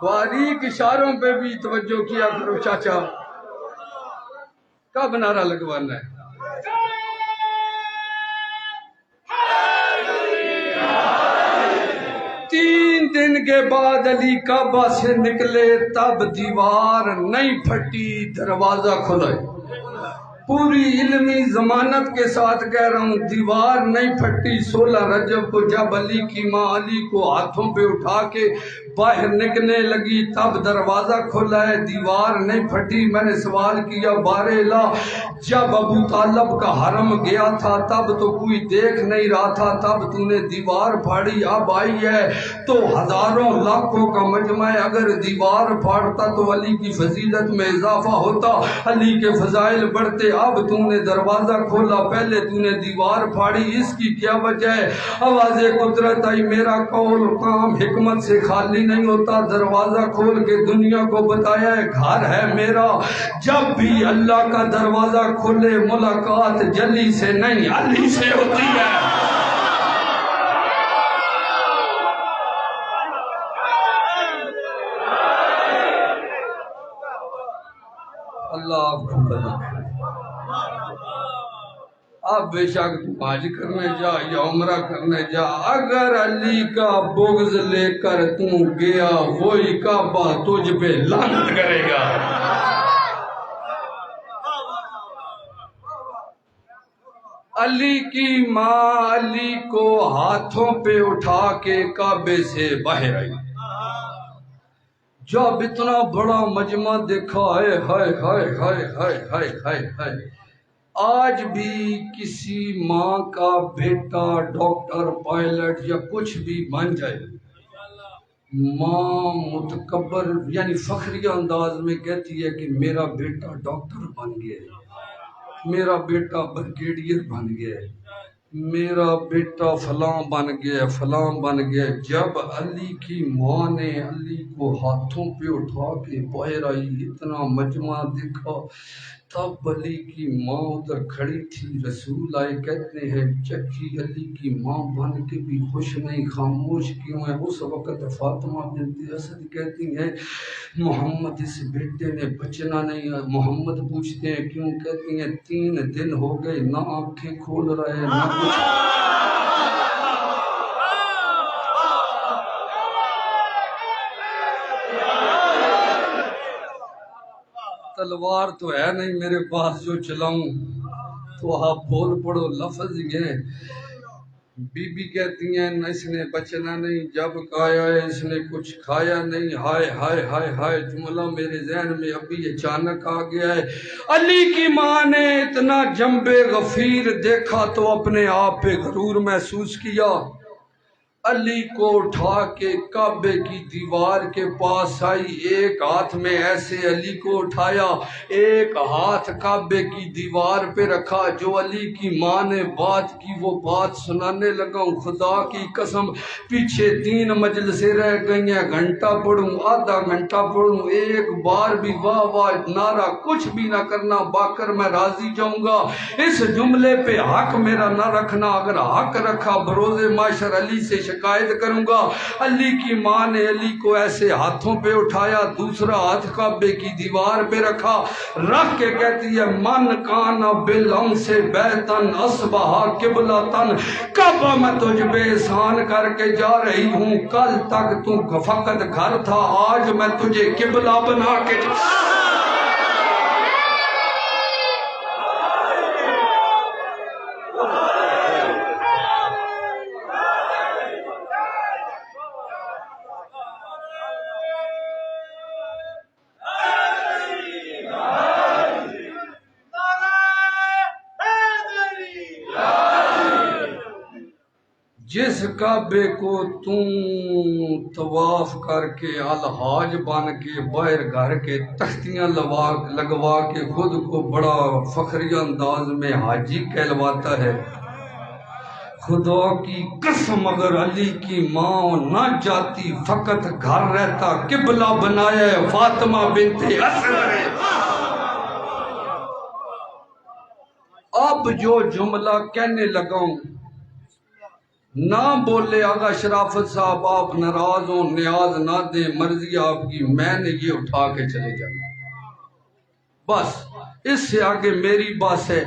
باریک اشاروں پہ بھی توجہ کیا کرو چاچا، کب نعرہ لگوانا ہے؟ تین دن کے بعد علی کعبہ سے نکلے، تب دیوار نہیں پھٹی، دروازہ کھلا۔ پوری علمی ضمانت کے ساتھ کہہ رہا ہوں، دیوار نہیں پھٹی۔ 16 رجب کو جب علی کی ماں علی کو ہاتھوں پہ اٹھا کے باہر نکلنے لگی، تب دروازہ کھلا ہے، دیوار نہیں پھٹی۔ میں نے سوال کیا بار الہ، جب ابو طالب کا حرم گیا تھا تب تو کوئی دیکھ نہیں رہا تھا، تب تو نے دیوار پھاڑی، اب آئی ہے تو ہزاروں لاکھوں کا مجمع ہے، اگر دیوار پھاڑتا تو علی کی فضیلت میں اضافہ ہوتا، علی کے فضائل بڑھتے۔ اب تو نے دروازہ کھولا، پہلے تو نے دیوار پھاڑی، اس کی کیا وجہ ہے؟ آواز قدرت آئی، میرا قول کام حکمت سے خالی نہیں ہوتا۔ دروازہ کھول کے دنیا کو بتایا ہے گھر ہے میرا۔ جب بھی اللہ کا دروازہ کھلے، ملاقات جلی سے نہیں علی سے ہوتی ہے۔ اللہ آپ کو بڑھائے۔ اب بے شک تو حج کرنے جا یا عمرہ کرنے جا، اگر علی کا بغض لے کر تو گیا، وہی کعبہ تجھ پہ لعنت کرے گا۔ علی کی ماں علی کو ہاتھوں پہ اٹھا کے کعبے سے باہر آئی، جب اتنا بڑا مجمع دیکھا، ہائے ہائے ہائے ہائے ہائے ہائے ہائے ہائے۔ آج بھی کسی ماں کا بیٹا ڈاکٹر، پائلٹ یا کچھ بھی بن جائے، ماں متکبر یعنی فخریہ انداز میں کہتی ہے کہ میرا بیٹا ڈاکٹر بن گیا ہے، میرا بیٹا بریگیڈیئر بن گیا ہے، میرا بیٹا فلاں بن گیا، فلاں بن گیا۔ جب علی کی ماں نے علی کو ہاتھوں پہ اٹھا کے باہر آئی، اتنا مجمع دیکھا، تب علی کی ماں ادھر کھڑی تھی، رسول آئے کہتے ہیں چچی علی کی ماں بن کے بھی خوش نہیں، خاموش کیوں ہے؟ اس وقت فاطمہ بنت اسد کہتی ہیں محمد اس بیٹے نے بچنا نہیں ہے۔ محمد پوچھتے ہیں کیوں؟ کہتی ہیں 3 دن ہو گئے نہ آنکھیں کھول رہے ہیں نہ کچھ۔ تلوار تو ہے نہیں میرے پاس جو چلاؤں، تو آپ بول پڑو لفظ یہ۔ بی بی کہتی ہیں اس نے بچنا نہیں، جب کھایا ہے اس نے کچھ کھایا نہیں۔ ہائے ہائے ہائے ہائے، جملہ میرے ذہن میں ابھی اچانک آ گیا ہے۔ علی کی ماں نے اتنا جنب غفیر دیکھا تو اپنے آپ پہ غرور محسوس کیا۔ علی کو اٹھا کے کعبے کی دیوار کے پاس آئی، ایک ہاتھ میں ایسے علی کو اٹھایا، ایک ہاتھ کعبے کی دیوار پہ رکھا۔ جو علی کی ماں نے بات کی وہ بات سنانے لگا ہوں۔ خدا کی قسم پیچھے 3 مجلسیں رہ گئی ہیں، گھنٹہ پڑھوں آدھا گھنٹہ پڑھوں، ایک بار بھی واہ واہ نعرہ کچھ بھی نہ کرنا، باکر میں راضی جاؤں گا۔ اس جملے پہ حق میرا نہ رکھنا، اگر حق رکھا بروز معاشر علی سے شکایت کروں گا۔ علی کی ماں نے علی کو ایسے ہاتھوں پہ اٹھایا، دوسرا ہاتھ کعبے کی دیوار پہ رکھا، رکھ کے کہتی ہے من کان بالامس بیتن اصبح قبلتن، کعبہ میں تجھ بے احسان کر کے جا رہی ہوں، کل تک تو فقط گھر تھا، آج میں تجھے قبلہ بنا کے جس کعبے کو تم طواف کر کے الحاج بن کے باہر گھر کے تختیاں لگوا کے خود کو بڑا فخری انداز میں حاجی کہلواتا ہے، خدا کی قسم اگر علی کی ماں نہ جاتی فقط گھر رہتا، قبلہ بنایا ہے فاطمہ بنت اسد نے۔ اب جو جملہ کہنے لگا ہوں نہ بولے آغا شرافت صاحب، آپ ناراض ہوں نیاز نہ دیں، مرضی آپ کی، میں نے یہ اٹھا کے چلے جانا، بس اس سے آگے میری بات ہے۔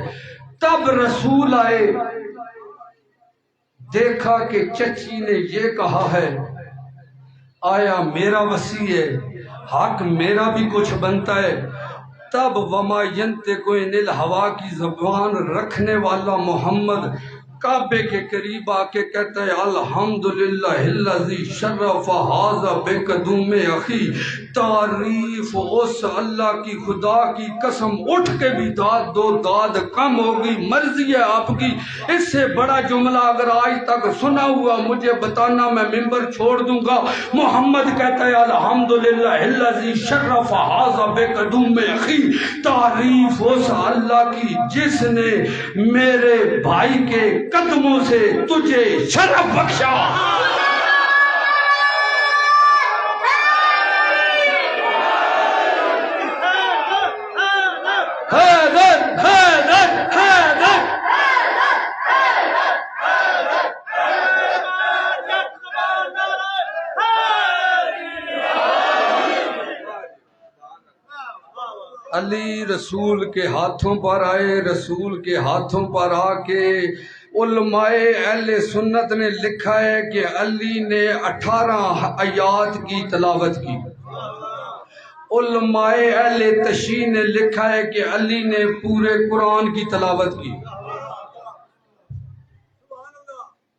تب رسول آئے، دیکھا کہ چچی نے یہ کہا ہے، آیا میرا وصی ہے، حق میرا بھی کچھ بنتا ہے۔ تب وما ینطق عن الہوا کی زبان رکھنے والا محمد کعبے کے قریب آ کے کہتا ہے الحمدللہ الذی شرف ھذا بقدوم اخی، تعریف اس اللہ کی، خدا کی قسم اٹھ کے بھی داد دو، داد کم ہوگی، مرضی ہے آپ کی۔ اس سے بڑا جملہ اگر آج تک سنا ہوا مجھے بتانا، میں ممبر چھوڑ دوں گا۔ محمد کہتا ہے الحمدللہ الذی شرف ھذا بقدوم اخی، تعریف اس اللہ کی جس نے میرے بھائی کے قدموں سے تجھے شرف بخشا۔ حیدر حیدر حیدر، علی رسول کے ہاتھوں پر آئے، رسول کے ہاتھوں پر آ کے علماء اہل سنت نے لکھا ہے کہ علی نے 18 آیات کی تلاوت کی۔ علماء اہل تشیع نے لکھا ہے کہ علی نے پورے قرآن کی تلاوت کی۔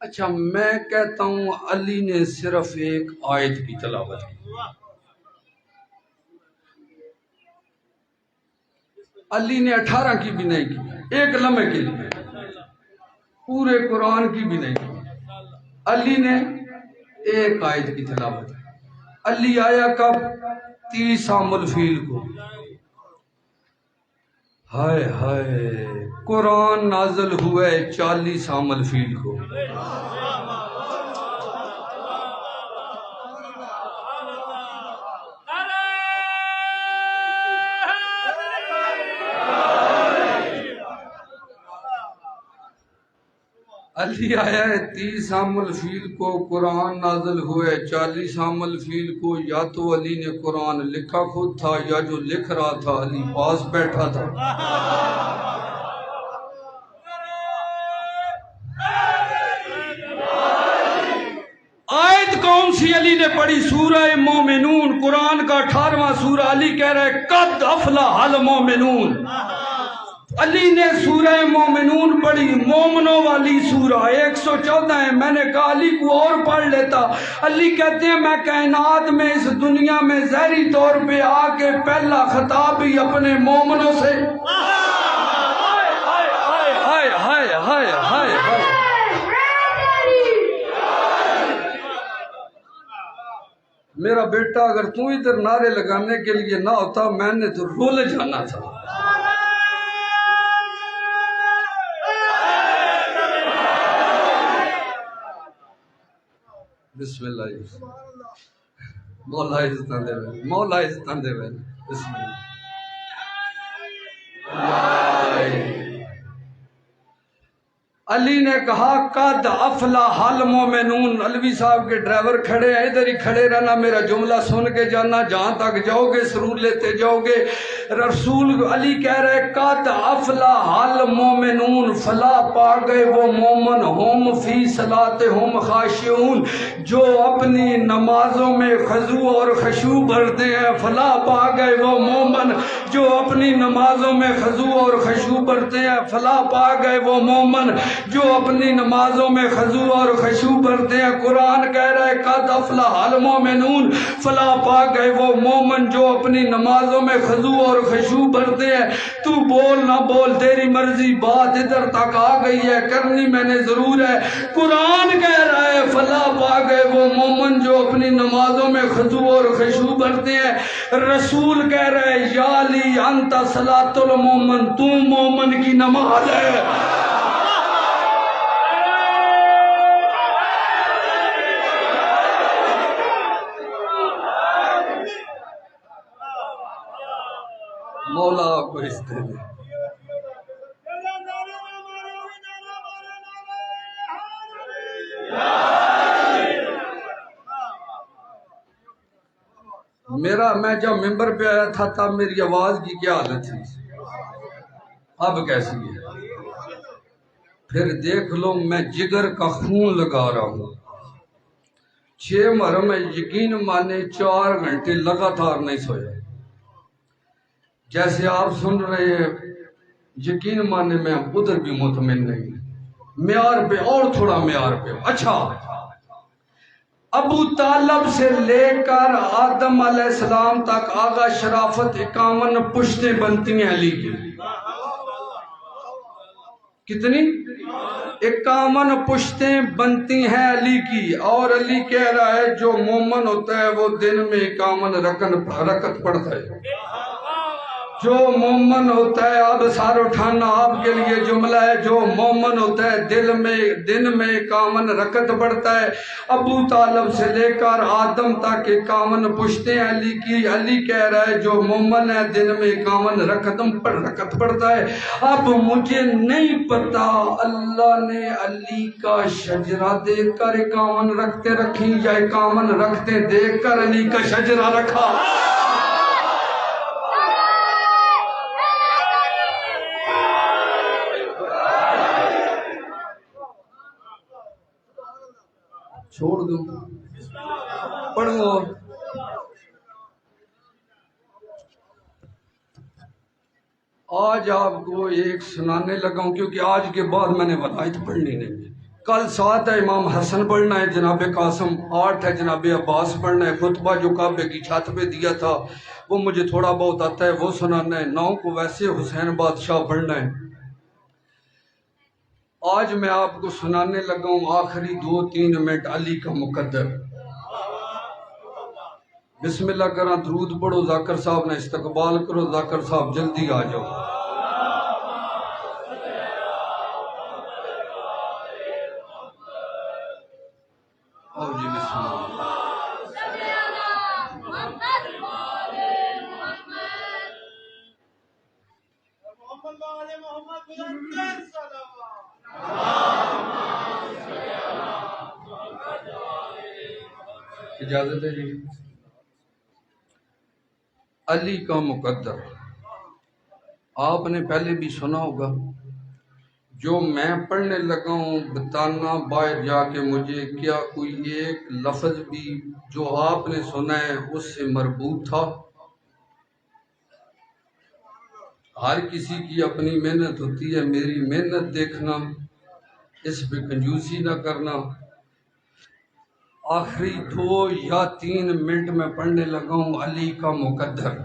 اچھا میں کہتا ہوں علی نے صرف ایک آیت کی تلاوت کی۔ علی نے 18 کی بھی نہیں کی، ایک لمحے کے لیے، پورے قرآن کی بھی نہیں کی، علی نے ایک آیت کی تلاوت کی۔ علی آیا کب؟ 30 عام الفیل کو۔ ہائے ہائے، قرآن نازل ہوا ہے 40 عام الفیل کو۔ علی آیا ہے 30 عام الفیل کو قرآن نازل ہوئے 40 عام الفیل کو، یا تو علی نے قرآن لکھا خود تھا یا جو لکھ رہا تھا علی پاس بیٹھا تھا۔ آیت کون سی علی نے پڑھی؟ سورہ مومنون، قرآن کا 18واں سورہ۔ علی کہہ رہے قد افلح المومنون۔ علی نے سورہ مومنون پڑھی، مومنوں والی سورہ 114 ہے۔ میں نے کہا علی کو اور پڑھ لیتا۔ علی کہتے ہیں میں کائنات میں اس دنیا میں ظاہری طور پہ آ کے پہلا خطاب ہی اپنے مومنوں سے۔ ہائے ہائے ہائے ہائے ہائے ہائے ہائے۔ میرا بیٹا اگر تو ادھر نعرے لگانے کے لیے نہ ہوتا میں نے تو رول جانا تھا۔ بسم اللہ، مولا عزتاں دے وے، مولا عزتاں دے وے، بسم اللہ۔ علی نے کہا قد افلح المومنون۔ علوی صاحب کے ڈرائیور کھڑے ہیں، ادھر ہی کھڑے رہنا، میرا جملہ سن کے جانا، جہاں تک جاؤ گے سرور لیتے جاؤ گے۔ رسول علی کہہ رہے قد افلح المومنون، فلاح پا گئے وہ مومن، ہم فی صلاتہم خاشعون، جو اپنی نمازوں میں خضوع اور خشوع بھرتے ہیں۔ فلاح پا گئے وہ مومن جو اپنی نمازوں میں خضوع اور خشوع بھرتے ہیں۔ فلاح پا گئے وہ مومن جو اپنی نمازوں میں خضوع اور خشوع بھرتے ہیں۔ قرآن کہہ رہا ہے قد افلح المومنون، فلاح پا گئے وہ مومن جو اپنی نمازوں میں خضوع اور خشوع بھرتے ہیں۔ تو بول نہ بول تیری مرضی، بات ادھر تک آ گئی ہے، کرنی میں نے ضرور ہے۔ قرآن کہہ رہا ہے فلاح پا گئے وہ مومن جو اپنی نمازوں میں خضوع اور خشوع بھرتے ہیں۔ رسول کہہ رہے یا علی انت صلاۃ المومن، تو مومن کی نماز ہے۔ مولا کو اس دے دے۔ میں جب ممبر پہ آیا تھا تب میری آواز کی کیا حالت تھی، اب کیسی ہے؟ پھر دیکھ لو میں جگر کا خون لگا رہا ہوں۔ 6 محرم میں یقین مانے 4 گھنٹے لگاتار نہیں سویا۔ جیسے آپ سن رہے ہیں یقین مانے میں ادھر بھی مطمئن نہیں، معیار پہ اور تھوڑا معیار پہ۔ اچھا، ابو طالب سے لے کر آدم علیہ السلام تک آغا شرافت 51 پشتیں بنتی ہیں علی کی۔ کتنی؟ 51 پشتیں بنتی ہیں علی کی، اور علی کہہ رہا ہے جو مومن ہوتا ہے وہ دن میں 51 رکعت پڑھتا ہے۔ جو مومن ہوتا ہے، اب سار اٹھانا آپ کے لیے جملہ ہے، جو مومن ہوتا ہے دن میں 51 رکعت پڑھتا ہے۔ ابو طالب سے لے کر آدم تک 51 پشتیں علی کی۔ علی کہہ رہا ہے جو مومن ہے دن میں 51 رکعت پڑھتا ہے۔ اب مجھے نہیں پتا اللہ نے علی کا شجرہ دیکھ کر 51 رکھتے رکھی یا 51 رکھتے دیکھ کر علی کا شجرہ رکھا۔ چھوڑ دوں پڑھو۔ آج آپ کو ایک سنانے لگا ہوں کیونکہ آج کے بعد میں نے ولایت پڑھنی نہیں۔ کل 7 ہے امام حسن پڑھنا ہے، جناب قاسم 8 ہے جناب عباس پڑھنا ہے، خطبہ جو کعبے کی چھت پہ دیا تھا وہ مجھے تھوڑا بہت آتا ہے وہ سنانا ہے، 9 کو ویسے حسین بادشاہ پڑھنا ہے۔ آج میں آپ کو سنانے لگا ہوں آخری 2-3 منٹ علی کا مقدر۔ بسم اللہ کرا، درود پڑھو، ذاکر صاحب نے استقبال کرو، ذاکر صاحب جلدی آ جاؤ۔ آؤ جی بسم اللہ۔ اجازت ہے جی. علی کا مقدر آپ نے پہلے بھی سنا ہوگا. جو میں پڑھنے لگا ہوں بتانا باہر جا کے مجھے کیا کوئی ایک لفظ بھی جو آپ نے سنا ہے اس سے مربوط تھا؟ ہر کسی کی اپنی محنت ہوتی ہے. میری محنت دیکھنا، اس پہ کنجوسی نہ کرنا. آخری 2 یا 3 منٹ میں پڑھنے لگا ہوں علی کا مقدر.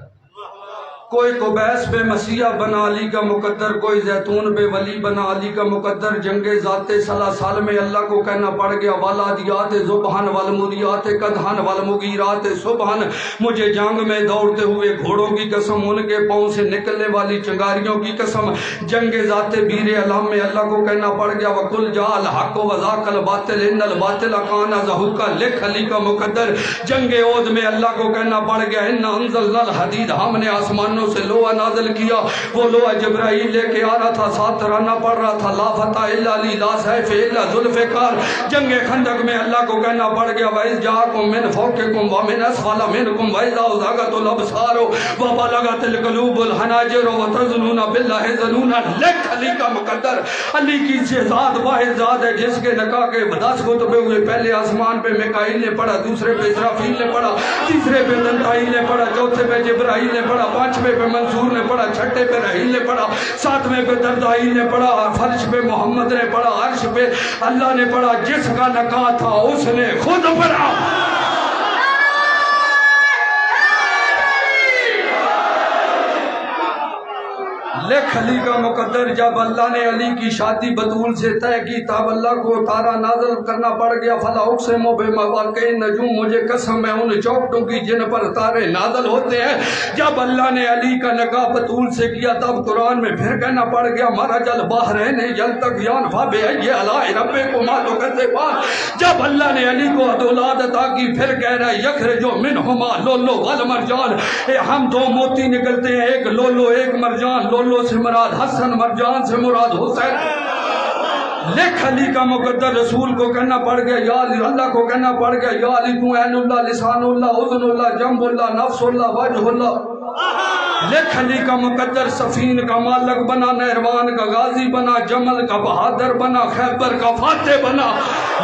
کوئی قبیس پہ مسیح بنا علی کا مقدر، کوئی زیتون پہ ولی بنا علی کا مقدر. جنگ ذات صلاح سال میں اللہ کو کہنا پڑ گیا والادیات ذبحن والمریات قدحن والمغیرات صبحن. مجھے جنگ میں دوڑتے ہوئے گھوڑوں کی قسم، ان کے پاؤں سے نکلنے والی چنگاریوں کی قسم. جنگ ذات بیر علام میں اللہ کو کہنا پڑ گیا وقل جاء الحق وذاق الباطل ان الباطل کان زہوقا. لکھ علی کا مقدر. جنگ عہد میں اللہ کو کہنا پڑ گیا انا انزلنا الحدید، ہم نے آسمان سے لوہا نازل کیا. وہ لوہا جبرائیل لے کے آ رہا تھا، ساتھ ترانہ پڑھ رہا تھا لا فتح الا علی لا سیف الا ذوالفقار. جنگ خندق میں اللہ کو کہنا پڑ گیا وَإِذْ جَاءَكُم مِّن فَوْقِكُمْ وَمِنْ أَسْفَلَ مِنْكُمْ وَإِذَا زَاغَتِ الْأَبْصَارُ وَبَلَغَتِ الْقُلُوبُ الْحَنَاجِرَ وَتَظُنُّونَ بِاللَّهِ الظُّنُونَ. لکھ علی کا مقدر. علی کی شہزاد واحد ذات ہے جس کے نکاح کے 10 خطبے ہوئے. پہلے آسمان پہ میکائیل نے پڑھا، دوسرے پہ اسرافیل نے پڑھا، تیسرے پہ ملکائیل نے پڑھا، چوتھے پہ جبرائیل نے پڑھا، 5ویں پہ منصور نے پڑھا، 6 پہ رحیل نے پڑھا، 7ویں پہ دردائیل نے پڑھا، فرش پہ محمد نے پڑھا، عرش پہ اللہ نے پڑھا. جس کا نکاح تھا اس نے خود پڑھا. لکھ علی کا مقدر. جب اللہ نے علی کی شادی بطول سے طے کی تب اللہ کو تارا نازل کرنا پڑ گیا. فلا اقسم بمواقع النجوم، مجھے قسم ہے ان چوکٹوں کی جن پر تارے نازل ہوتے ہیں. جب اللہ نے علی کا نکاح بطول سے کیا تب قرآن میں پھر کہنا پڑ گیا مرج البحرین یلتقیان فبأی آلاء ربکما تکذبان. جب اللہ نے علی کو اولاد عطا کی پھر کہہ رہا ہے یخرج منہما لولو والمرجان. ہم 2 موتی نکلتے ہیں، ایک لولو ایک مرجان. لولو سے مراد حسن، مرجان سے مراد حسین. لکھ علی کا مقدر. رسول کو کہنا پڑ گیا یا علی، اللہ کو کہنا پڑ گیا یا علی تو عین اللہ لسان اللہ اذن اللہ جنب اللہ نفس اللہ وجہ اللہ. لکھ علی کا مقدر. صفین کا مالک بنا، نہروان کا غازی بنا، جمل کا بہادر بنا، خیبر کا فاتح بنا.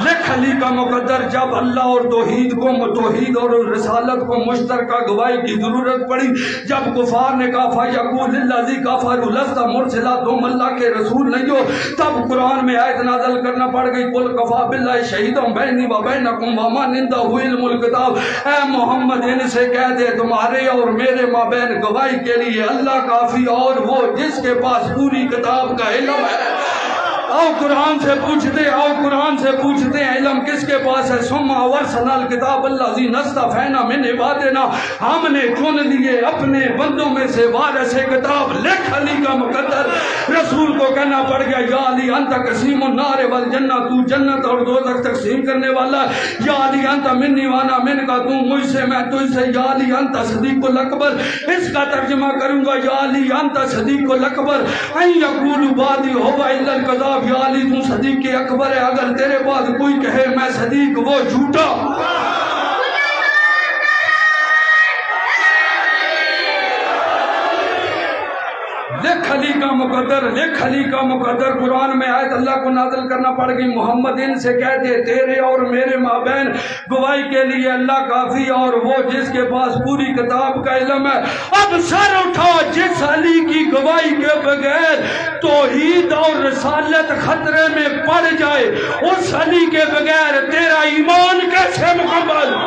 لکھ علی کا مقدر. جب اللہ اور توحید اور رسالت کو مشترکہ گواہی کی ضرورت پڑی، جب کفار نے کہا فَيَقُولِ الَّذِي كَفَرُوا لَسْتَ مُرْسِلًا، تم اللہ کے رسول نہیں ہو، تب قرآن میں آیت نازل کرنا پڑ گئی قُلْ كَفَىٰ بِاللَّهِ شَهِيدًا بَيْنِي وَبَيْنَكُمْ وَمَنْ عِندَهُ عِلْمُ الْكِتَابِ. اے محمد ان سے کہہ دے تمہارے اور میرے مابین گواہی کے لیے اللہ کافی اور وہ جس کے پاس پوری کتاب کا علم ہے. آؤ قرآن سے پوچھتے، آؤ قرآن سے پوچھتے ہیں علم کس کے پاس ہے. ثم اورثنا الکتاب الذی اصطفینا من عبادنا، ہم نے چن لیے اپنے بندوں میں سے وارث کتاب. لکھ علی کا مقدر. رسول کو کہنا پڑ گیا یا علی انت قسیم النار والجنہ، تو جنت اور دوزخ تقسیم کرنے والا. یا علی انت منی وانا من کا، تو مجھ سے میں تجھ سے. یا علی انت صدیق الاکبر. اس کا ترجمہ کروں گا یا علی انت صدیق الاکبر ان یقول بعدی هو الا الکذاب. یا علی تو صدیق اکبر ہے، اگر تیرے بعد کوئی کہے میں صدیق وہ جھوٹا. لکھ علی کا مقدر. لکھ علی کا مقدر. قرآن میں آیت اللہ کو نازل کرنا پڑ گئی محمد ان سے کہہ دے تیرے اور میرے مابین گواہی کے لیے اللہ کافی اور وہ جس کے پاس پوری کتاب کا علم ہے. اب سر اٹھا جس علی کی گواہی کے بغیر توحید اور رسالت خطرے میں پڑ جائے، اس علی کے بغیر تیرا ایمان کیسے مکمل؟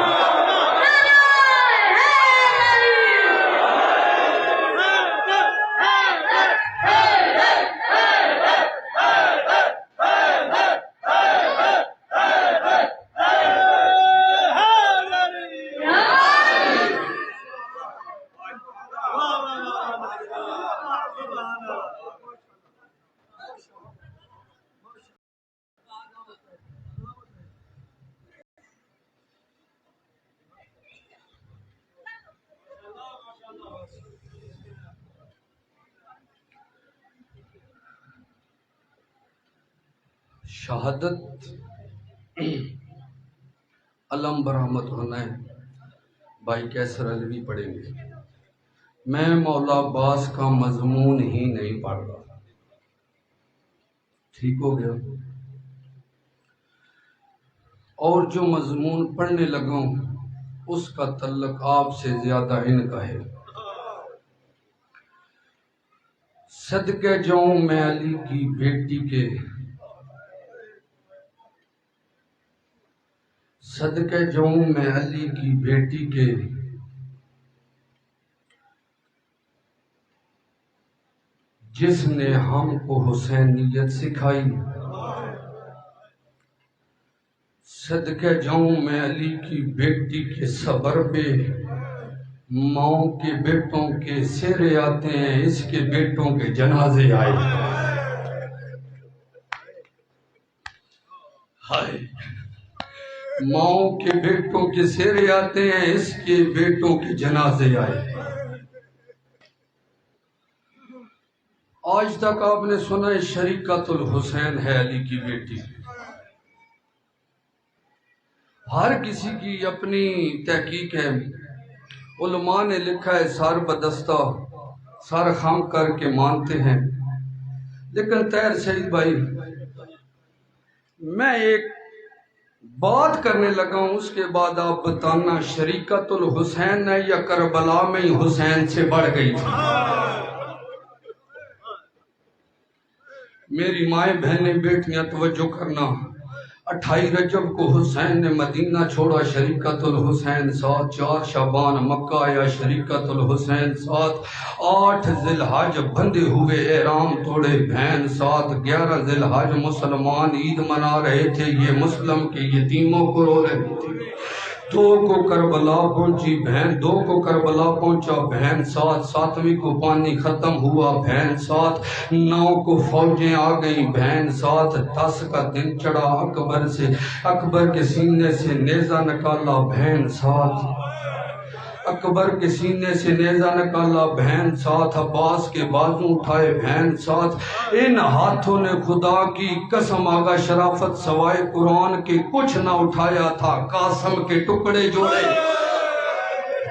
شہادت علم برآمد ہونا ہے. بھائی کیسر علوی پڑھیں گے. میں مولا عباس کا مضمون ہی نہیں پڑھ رہا. ٹھیک ہو گیا؟ اور جو مضمون پڑھنے لگا ہوں اس کا تعلق آپ سے زیادہ ان کا ہے. صدقے جاؤں میں علی کی بیٹی کے، صدقے جاؤں میں علی کی بیٹی کے، جس نے ہم کو حسینیت سکھائی. صدقے جاؤں میں علی کی بیٹی کے صبر پہ، ماؤں کے بیٹوں کے سیرے آتے ہیں، اس کے بیٹوں کے جنازے آئے. ہائے، ماؤں کے بیٹوں کے سیرے آتے ہیں، اس کے بیٹوں کے جنازے آئے. آج تک آپ نے سنا ہے شریکت الحسین ہے علی کی بیٹی. ہر کسی کی اپنی تحقیق ہے. علماء نے لکھا ہے سر بدستہ سر خم کر کے مانتے ہیں. لیکن طاہر سعید بھائی، میں ایک بات کرنے لگا ہوں، اس کے بعد آپ بتانا شریکت الحسین ہے یا کربلا میں ہی حسین سے بڑھ گئی تھی. میری مائیں بہنیں بیٹیاں توجہ کرنا. 28 رجب کو حسین نے مدینہ چھوڑا، شریکت الحسین ساتھ. 4 شعبان مکہ آیا، شریکت الحسین ساتھ. 8 ذی الحج بندے ہوئے احرام توڑے، بہن ساتھ. 11 ذی الحج مسلمان عید منا رہے تھے، یہ مسلم کے یتیموں کو رو رہے تھے. 2 کو کربلا پہنچی بہن، 2 کو کربلا پہنچا بہن ساتھ. 7ویں کو پانی ختم ہوا بہن ساتھ. 9 کو فوجیں آ گئیں بہن ساتھ. 10 کا دن چڑھا اکبر سے، اکبر کے سینے سے نیزہ نکالا بہن ساتھ. اکبر کے سینے سے نیزہ نکالا بہن ساتھ. عباس کے بازو اٹھائے بہن ساتھ. ان ہاتھوں نے خدا کی قسم آگا شرافت سوائے قرآن کے کچھ نہ اٹھایا تھا. قاسم کے ٹکڑے جوڑے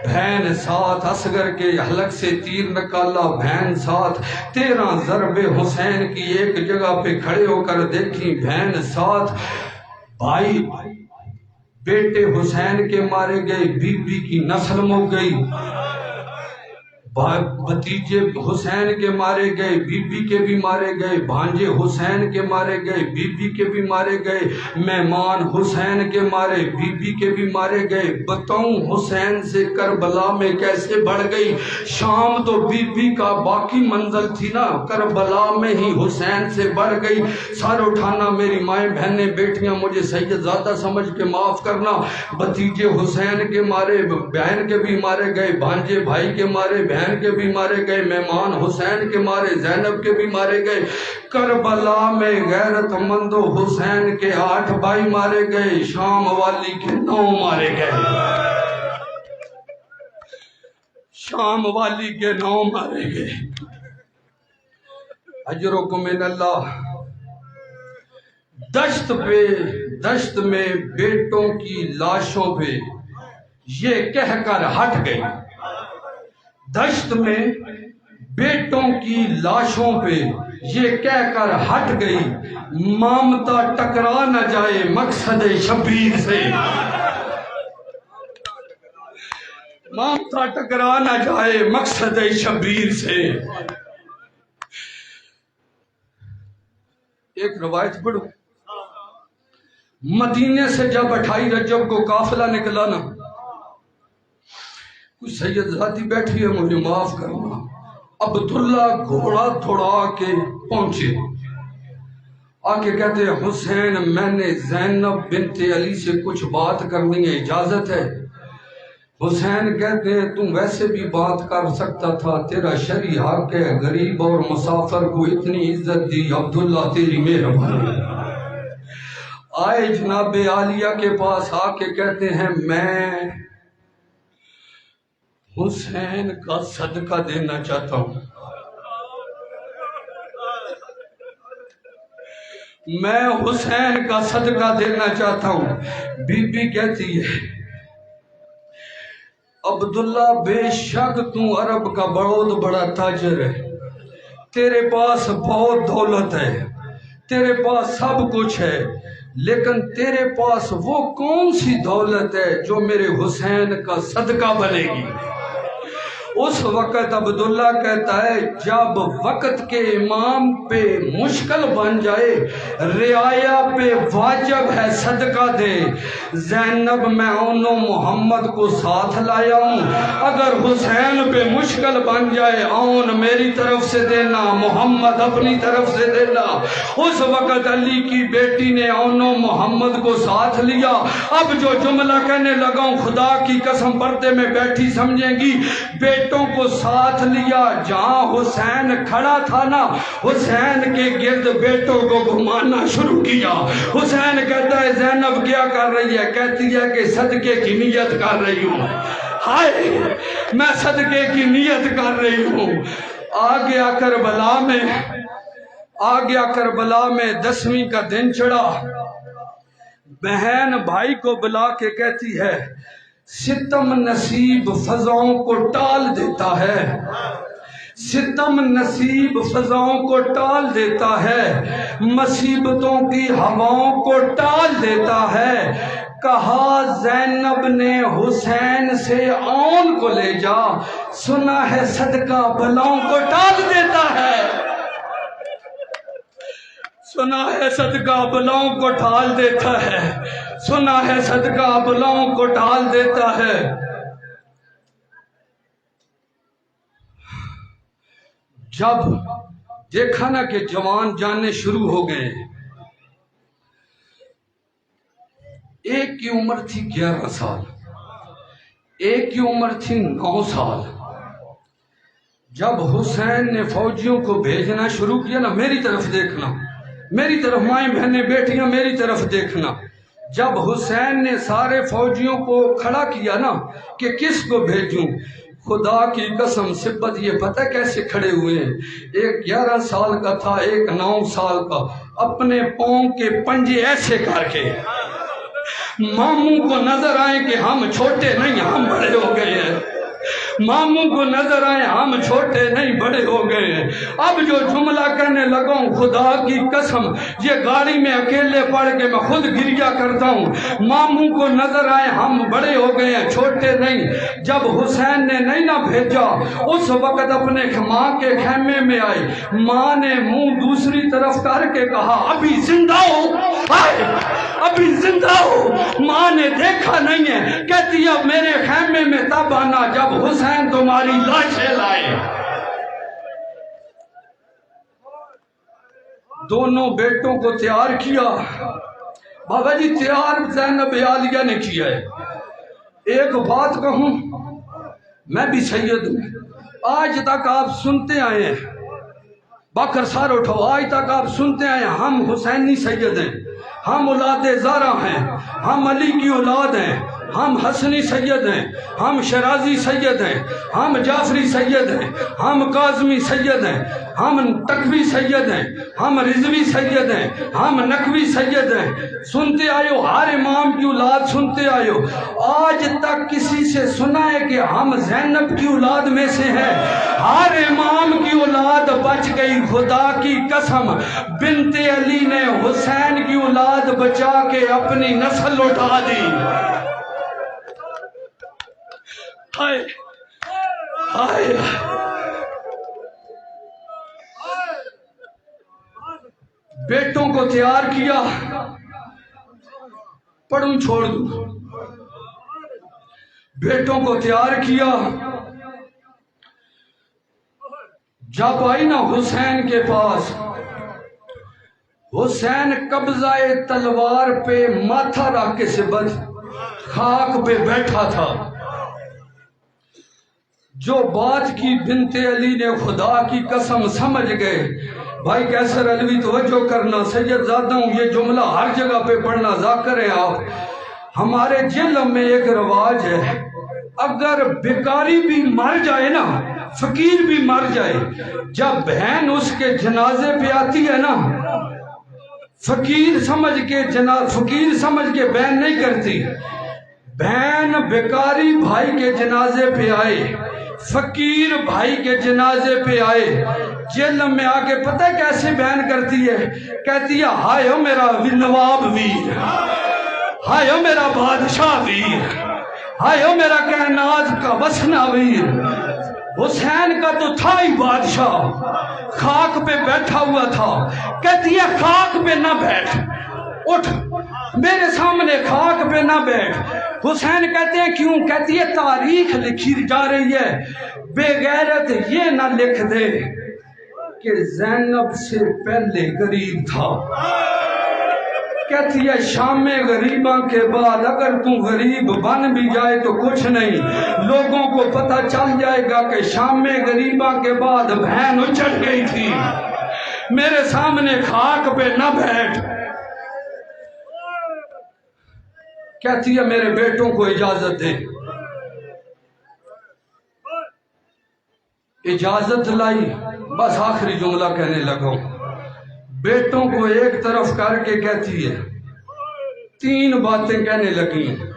بہن ساتھ. اصغر کے حلق سے تیر نکالا بہن ساتھ. 13 ضرب حسین کی ایک جگہ پہ کھڑے ہو کر دیکھی بہن ساتھ. بھائی بیٹے حسین کے مارے گئے، بی بی کی نسل مک گئی. بھتیجے حسین کے مارے گئے، بی بی کے بھی مارے گئے. بھانجے حسین کے مارے گئے، بی بی کے بھی مارے گئے. مہمان حسین کے مارے، بی بی کے بھی مارے گئے. بتاؤں حسین سے کربلا میں کیسے بڑھ گئی؟ شام تو بی بی کا باقی منزل تھی نا، کربلا میں ہی حسین سے بڑھ گئی. سر اٹھانا میری مائیں بہنیں بیٹیاں، مجھے سید زادہ سمجھ کے معاف کرنا. بھتیجے حسین کے مارے، بہن کے بھی مارے گئے. بھانجے بھائی کے مارے، بہن کے بھی مارے گئے. مہمان حسین کے مارے، زینب کے بھی مارے گئے. کربلا میں غیرت مند حسین کے 8 بھائی مارے گئے. شام والی کے 9 مارے گئے. شام والی کے 9 مارے گئے. اجرکم من اللہ. دشت میں بیٹوں کی لاشوں پہ یہ کہہ کر ہٹ گئی. دشت میں بیٹوں کی لاشوں پہ یہ کہہ کر ہٹ گئی، مامتا ٹکرا نہ جائے مقصد شبیر سے. مامتا ٹکرا نہ جائے مقصد شبیر سے. ایک روایت پڑھو. مدینے سے جب 28 رجب کو قافلہ نکلا نا، کوئی سید ذاتی بیٹھی ہے، مجھے معاف کرنا. عبداللہ گھوڑا دوڑا کے پہنچے، آکے کہتے ہیں حسین میں نے زینب بنت علی سے کچھ بات کرنی ہے، اجازت ہے؟ حسین کہتے ہیں تم ویسے بھی بات کر سکتا تھا، تیرا شرعی حق ہے. غریب اور مسافر کو اتنی عزت دی، عبداللہ تیری مہربانی. آئے جناب عالیہ کے پاس، آ کے کہتے ہیں میں حسین کا صدقہ دینا چاہتا ہوں. میں حسین کا صدقہ دینا چاہتا ہوں. بی بی کہتی ہے عبداللہ بے شک تو عرب کا بہت بڑا تاجر ہے، تیرے پاس بہت دولت ہے، تیرے پاس سب کچھ ہے، لیکن تیرے پاس وہ کون سی دولت ہے جو میرے حسین کا صدقہ بنے گی؟ اس وقت عبداللہ کہتا ہے جب وقت کے امام پہ مشکل بن جائے، رعایا پہ واجب ہے صدقہ دے، زینب میں اون و محمد کو ساتھ لایا ہوں، اگر حسین پہ مشکل بن جائے اون میری طرف سے دینا، محمد اپنی طرف سے دینا۔ اس وقت علی کی بیٹی نے اون و محمد کو ساتھ لیا۔ اب جو جملہ کہنے لگا ہوں خدا کی قسم پردے میں بیٹھی سمجھیں گی، بیٹوں کو ساتھ لیا، جہاں حسین کھڑا تھا نا حسین کے گرد بیٹوں کو گھمانا شروع کیا۔ حسین کہتا ہے زینب کیا کر رہی ہے؟ کہتی ہے کہ صدقے کی نیت کر رہی ہوں۔ ہائے میں صدقے کی نیت کر رہی ہوں۔ آ گیا کربلا میں 10ویں کا دن چڑھا، بہن بھائی کو بلا کے کہتی ہے ستم نصیب فضاؤں کو ٹال دیتا ہے، ستم نصیب فضاؤں کو ٹال دیتا ہے، مصیبتوں کی ہواؤں کو ٹال دیتا ہے۔ کہا زینب نے حسین سے اون کو لے جا، سنا ہے صدقہ بلاؤں کو ٹال دیتا ہے، سنا ہے صدقہ بلاؤں کو ٹال دیتا ہے، سنا ہے صدقہ بلاؤں کو ٹال دیتا ہے۔ جب دیکھا نا کہ جوان جانے شروع ہو گئے، ایک کی عمر تھی 11 سال، ایک کی عمر تھی 9 سال۔ جب حسین نے فوجیوں کو بھیجنا شروع کیا نا، میری طرف دیکھنا، میری طرف مائیں بہنیں بیٹیاں میری طرف دیکھنا، جب حسین نے سارے فوجیوں کو کھڑا کیا نا کہ کس کو بھیجوں، خدا کی قسم سبت یہ پتہ کیسے کھڑے ہوئے ہیں؟ ایک 11 سال کا تھا، ایک 9 سال کا، اپنے پاؤں کے پنجے ایسے کر کے ماموں کو نظر آئے کہ ہم چھوٹے نہیں ہم بڑے ہو گئے ہیں، ماموں کو نظر آئے ہم چھوٹے نہیں بڑے ہو گئے ہیں۔ اب جو جملہ کہنے لگا ہوں خدا کی قسم یہ گاڑی میں اکیلے پڑھ کے میں خود گریہ کرتا ہوں، ماموں کو نظر آئے ہم بڑے ہو گئے ہیں چھوٹے نہیں۔ جب حسین نے نہیں نہ بھیجا اس وقت اپنے ماں کے خیمے میں آئی، ماں نے منہ دوسری طرف کر کے کہا ابھی زندہ ہو، ابھی زندہ ہو۔ ماں نے دیکھا نہیں ہے، کہتی ہے میرے خیمے میں تب آنا جب حسین تمہاری لاشیں لائے۔ دونوں بیٹوں کو تیار کیا، بابا جی تیار زینب عالیہ نے کیا ہے۔ ایک بات کہوں، میں بھی سید ہوں، آج تک آپ سنتے آئے ہیں، باکر سار اٹھو، آج تک آپ سنتے آئے ہیں ہم حسینی سید ہیں، ہم اولاد زہرا ہیں، ہم علی کی اولاد ہیں، ہم حسنی سید ہیں، ہم شرازی سید ہیں، ہم جعفری سید ہیں، ہم کاظمی سید ہیں، ہم تقوی سید ہیں، ہم رضوی سید ہیں، ہم نقوی سید ہیں۔ سنتے آئے ہو، ہر امام کی اولاد سنتے آئے ہو۔ آج تک کسی سے سنا ہے کہ ہم زینب کی اولاد میں سے ہیں؟ ہر امام کی اولاد بچ گئی، خدا کی قسم بنت علی نے حسین کی اولاد بچا کے اپنی نسل اٹھا دی۔ ہائے ہائے، بیٹوں کو تیار کیا، پڑھوں چھوڑ دوں، بیٹوں کو تیار کیا۔ جب آئی نا حسین کے پاس، حسین قبضہ تلوار پہ ماتھا رکھ کے سبت خاک پہ بیٹھا تھا۔ جو بات کی بنت علی نے خدا کی قسم سمجھ گئے۔ بھائی کیسر علوی توجہ کرنا، سید زادہ ہوں، یہ جملہ ہر جگہ پہ پڑھنا، ذاکر ہیں آپ۔ ہمارے جلد میں ایک رواج ہے، اگر بیکاری بھی مر جائے نا، فقیر بھی مر جائے، جب بہن اس کے جنازے پہ آتی ہے نا، فقیر سمجھ کے بہن نہیں کرتی، بہن بیکاری بھائی کے جنازے پہ آئے، فقیر بھائی کے جنازے پہ آئے، جیل میں آ کے پتہ کیسے بہن کرتی ہے؟ کہتی ہے ہائے او میرا نواب ویر، ہائے او میرا بادشاہ ویر، ہائے او میرا کائنات کا وسنا ویر۔ حسین کا تو تھا ہی بادشاہ، خاک پہ بیٹھا ہوا تھا، کہتی ہے خاک پہ نہ بیٹھ، اٹھ میرے سامنے خاک پہ نہ بیٹھ۔ حسین کہتے ہیں کیوں؟ کہتی ہے تاریخ لکھی جا رہی ہے، بے غیرت یہ نہ لکھ دے کہ زینب سے پہلے غریب تھا۔ کہتی ہے شام غریباں کے بعد اگر تو غریب بن بھی جائے تو کچھ نہیں، لوگوں کو پتہ چل جائے گا کہ شام غریباں کے بعد بہن اچھڑ گئی تھی۔ میرے سامنے خاک پہ نہ بیٹھ۔ کہتی ہے میرے بیٹوں کو اجازت دے۔ اجازت لائی، بس آخری جملہ کہنے لگا ہوں۔ بیٹوں کو ایک طرف کر کے کہتی ہے، تین باتیں کہنے لگی ہیں۔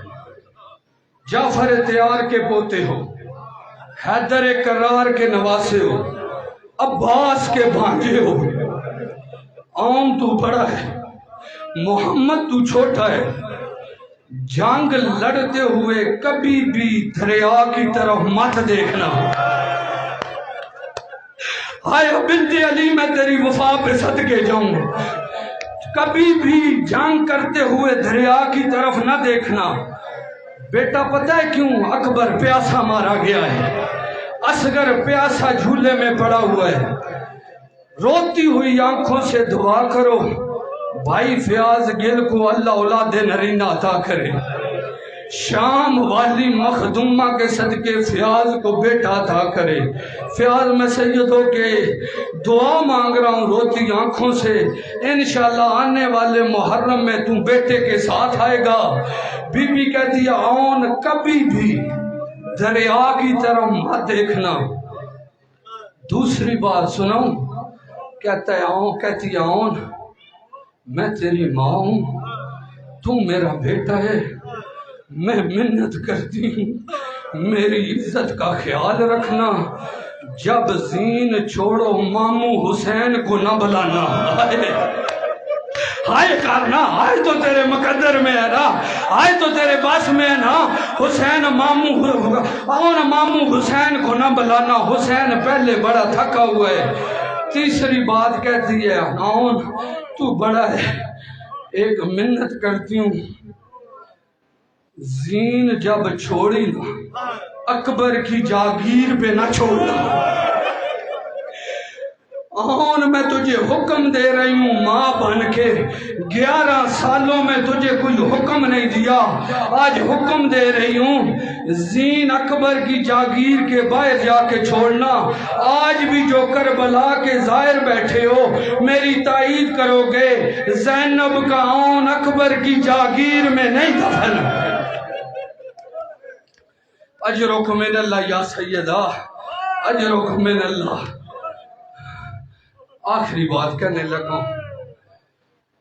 جعفر تیار کے پوتے ہو، حیدر کرار کے نواسے ہو، عباس کے بھانجے ہو، عام تو بڑا ہے، محمد تو چھوٹا ہے، جنگ لڑتے ہوئے کبھی بھی دریا کی طرف مت دیکھنا۔ ہائے بنت علی میں تیری وفا پہ صدقے جاؤں، کبھی بھی جنگ کرتے ہوئے دریا کی طرف نہ دیکھنا۔ بیٹا پتہ ہے کیوں؟ اکبر پیاسا مارا گیا ہے، اصغر پیاسا جھولے میں پڑا ہوا ہے، روتی ہوئی آنکھوں سے دعا کرو بھائی فیاض گل کو اللہ اولاد نرینہ عطا کرے، شام والی مخدومہ کے صدقے فیاض کو بیٹا عطا کرے۔ فیاض میں سیدوں کے دعا مانگ رہا ہوں روتی آنکھوں سے، انشاءاللہ آنے والے محرم میں تم بیٹے کے ساتھ آئے گا۔ بی بی کہتی ہے آن کبھی بھی دریا کی طرف مت دیکھنا۔ دوسری بات سناؤں؟ کہتا ہے آن، کہتی ہے آن میں تیری ماں ہوں، تم میرا بیٹا ہے، میں منت کرتی ہوں میری عزت کا خیال رکھنا، جب زین چھوڑو ماموں حسین کو نہ بلانا۔ ہائے کرنا، آئے تو تیرے مقدر میں ہے نا، آئے تو تیرے بس میں ہے نا، حسین ماموں حسین کو نہ بلانا، حسین پہلے بڑا تھکا ہوا ہے۔ تیسری بات کہتی ہے آن تو بڑا ہے، ایک منت کرتی ہوں زین جب چھوڑی نا اکبر کی جاگیر پہ نہ چھوڑنا۔ آن میں تجھے حکم دے رہی ہوں ماں بن کے، 11 سالوں میں تجھے کوئی حکم نہیں دیا، آج حکم دے رہی ہوں زین اکبر کی جاگیر کے باہر جا کے چھوڑنا۔ آج بھی جو کربلا کے ظاہر بیٹھے ہو میری تائید کرو گے، زینب کا آن اکبر کی جاگیر میں نہیں دفن۔ اجرک من اللہ یا سیدہ، اجرک من اللہ۔ آخری بات کہنے لگا،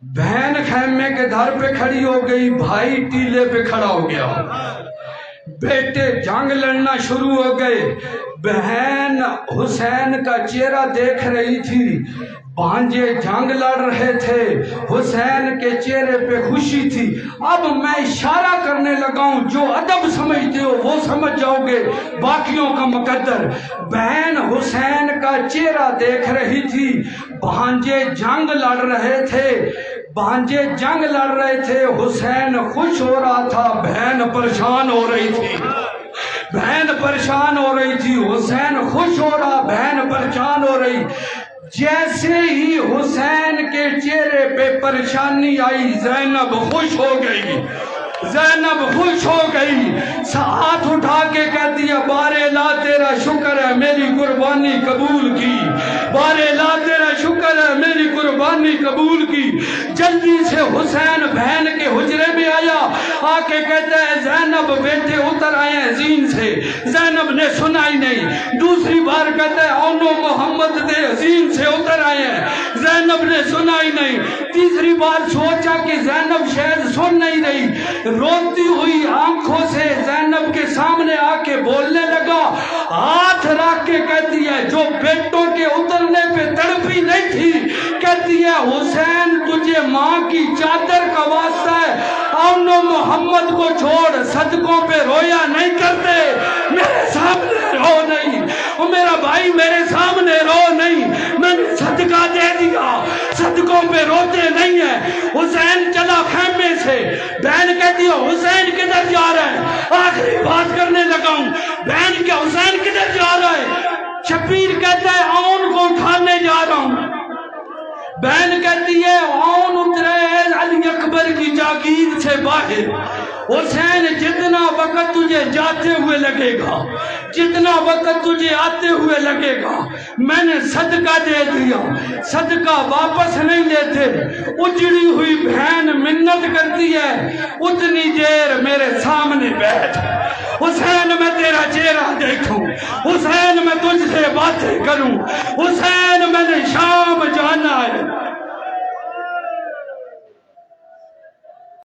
بہن خیمے کے دھر پہ کھڑی ہو گئی، بھائی ٹیلے پہ کھڑا ہو گیا، بیٹے جنگ لڑنا شروع ہو گئے۔ بہن حسین کا چہرہ دیکھ رہی تھی، بھانجے جنگ لڑ رہے تھے، حسین کے چہرے پہ خوشی تھی۔ اب میں اشارہ کرنے لگا ہوں، جو ادب سمجھتے ہو وہ سمجھ جاؤ گے، باقیوں کا مقدر۔ بہن حسین کا چہرہ دیکھ رہی تھی، بھانجے جنگ لڑ رہے تھے، بھانجے جنگ لڑ رہے تھے، حسین خوش ہو رہا تھا، بہن پریشان ہو رہی تھی، بہن پریشان ہو رہی تھی، حسین خوش ہو رہا، بہن پریشان ہو رہی۔ جیسے ہی حسین کے چہرے پہ پریشانی آئی زینب خوش ہو گئی، زینب خوش ہو گئی، ہاتھ اٹھا کے کہتی ہے بارے لا تیرا شکر ہے میری قربانی قبول کی، بارے لا تیرا شکر ہے میری قربانی قبول کی۔ جلدی سے حسین بہن کے حجرے میں آیا، آ کے کہتا ہے زینب بیٹے اتر آئے ہیں زین سے، زینب نے سنا ہی نہیں۔ دوسری بار کہتا ہے اونو محمد دے زین سے اتر آئے ہیں، زینب نے سنا ہی نہیں۔ تیسری بار سوچا کہ زینب شاید سن نہیں رہی، روتی ہوئی آنکھوں سے زینب کے سامنے آ کے بولنے لگا، ہاتھ رکھ کے کہتی ہے جو بیٹوں کے اترنے پہ تڑپی نہیں تھی، کہتی ہے حسین تجھے ماں کی چادر کا واسطہ ہے، اونو محمد کو چھوڑ، صدقوں پہ رویا نہیں کرتے، میرے سامنے رو نہیں، اور میرا بھائی میرے سامنے رو نہیں، میں نے صدقہ دے دیا، صدقوں پہ روتے نہیں ہیں۔ حسین چلا خیمے سے، بہن کہتی ہے حسین کدھر جا رہا ہے؟ آخری بات کرنے لگا ہوں، بہن کہ حسین کدھر جا رہا ہے؟ شبیر کہتا ہے اون کو اٹھانے جا رہا ہوں۔ بہن کہتی ہے اون اترے علی اکبر کی جاگیر سے باہر، حسین جتنا وقت تجھے جاتے ہوئے لگے گا، جتنا وقت تجھے آتے ہوئے لگے گا، میں نے صدقہ دے دیا، صدقہ واپس نہیں لیتے۔ اجڑی ہوئی بہن منت کرتی ہے اتنی دیر میرے سامنے بیٹھ، حسین میں تیرا چہرہ دیکھوں، حسین میں تجھ سے باتیں کروں، حسین میں نے شام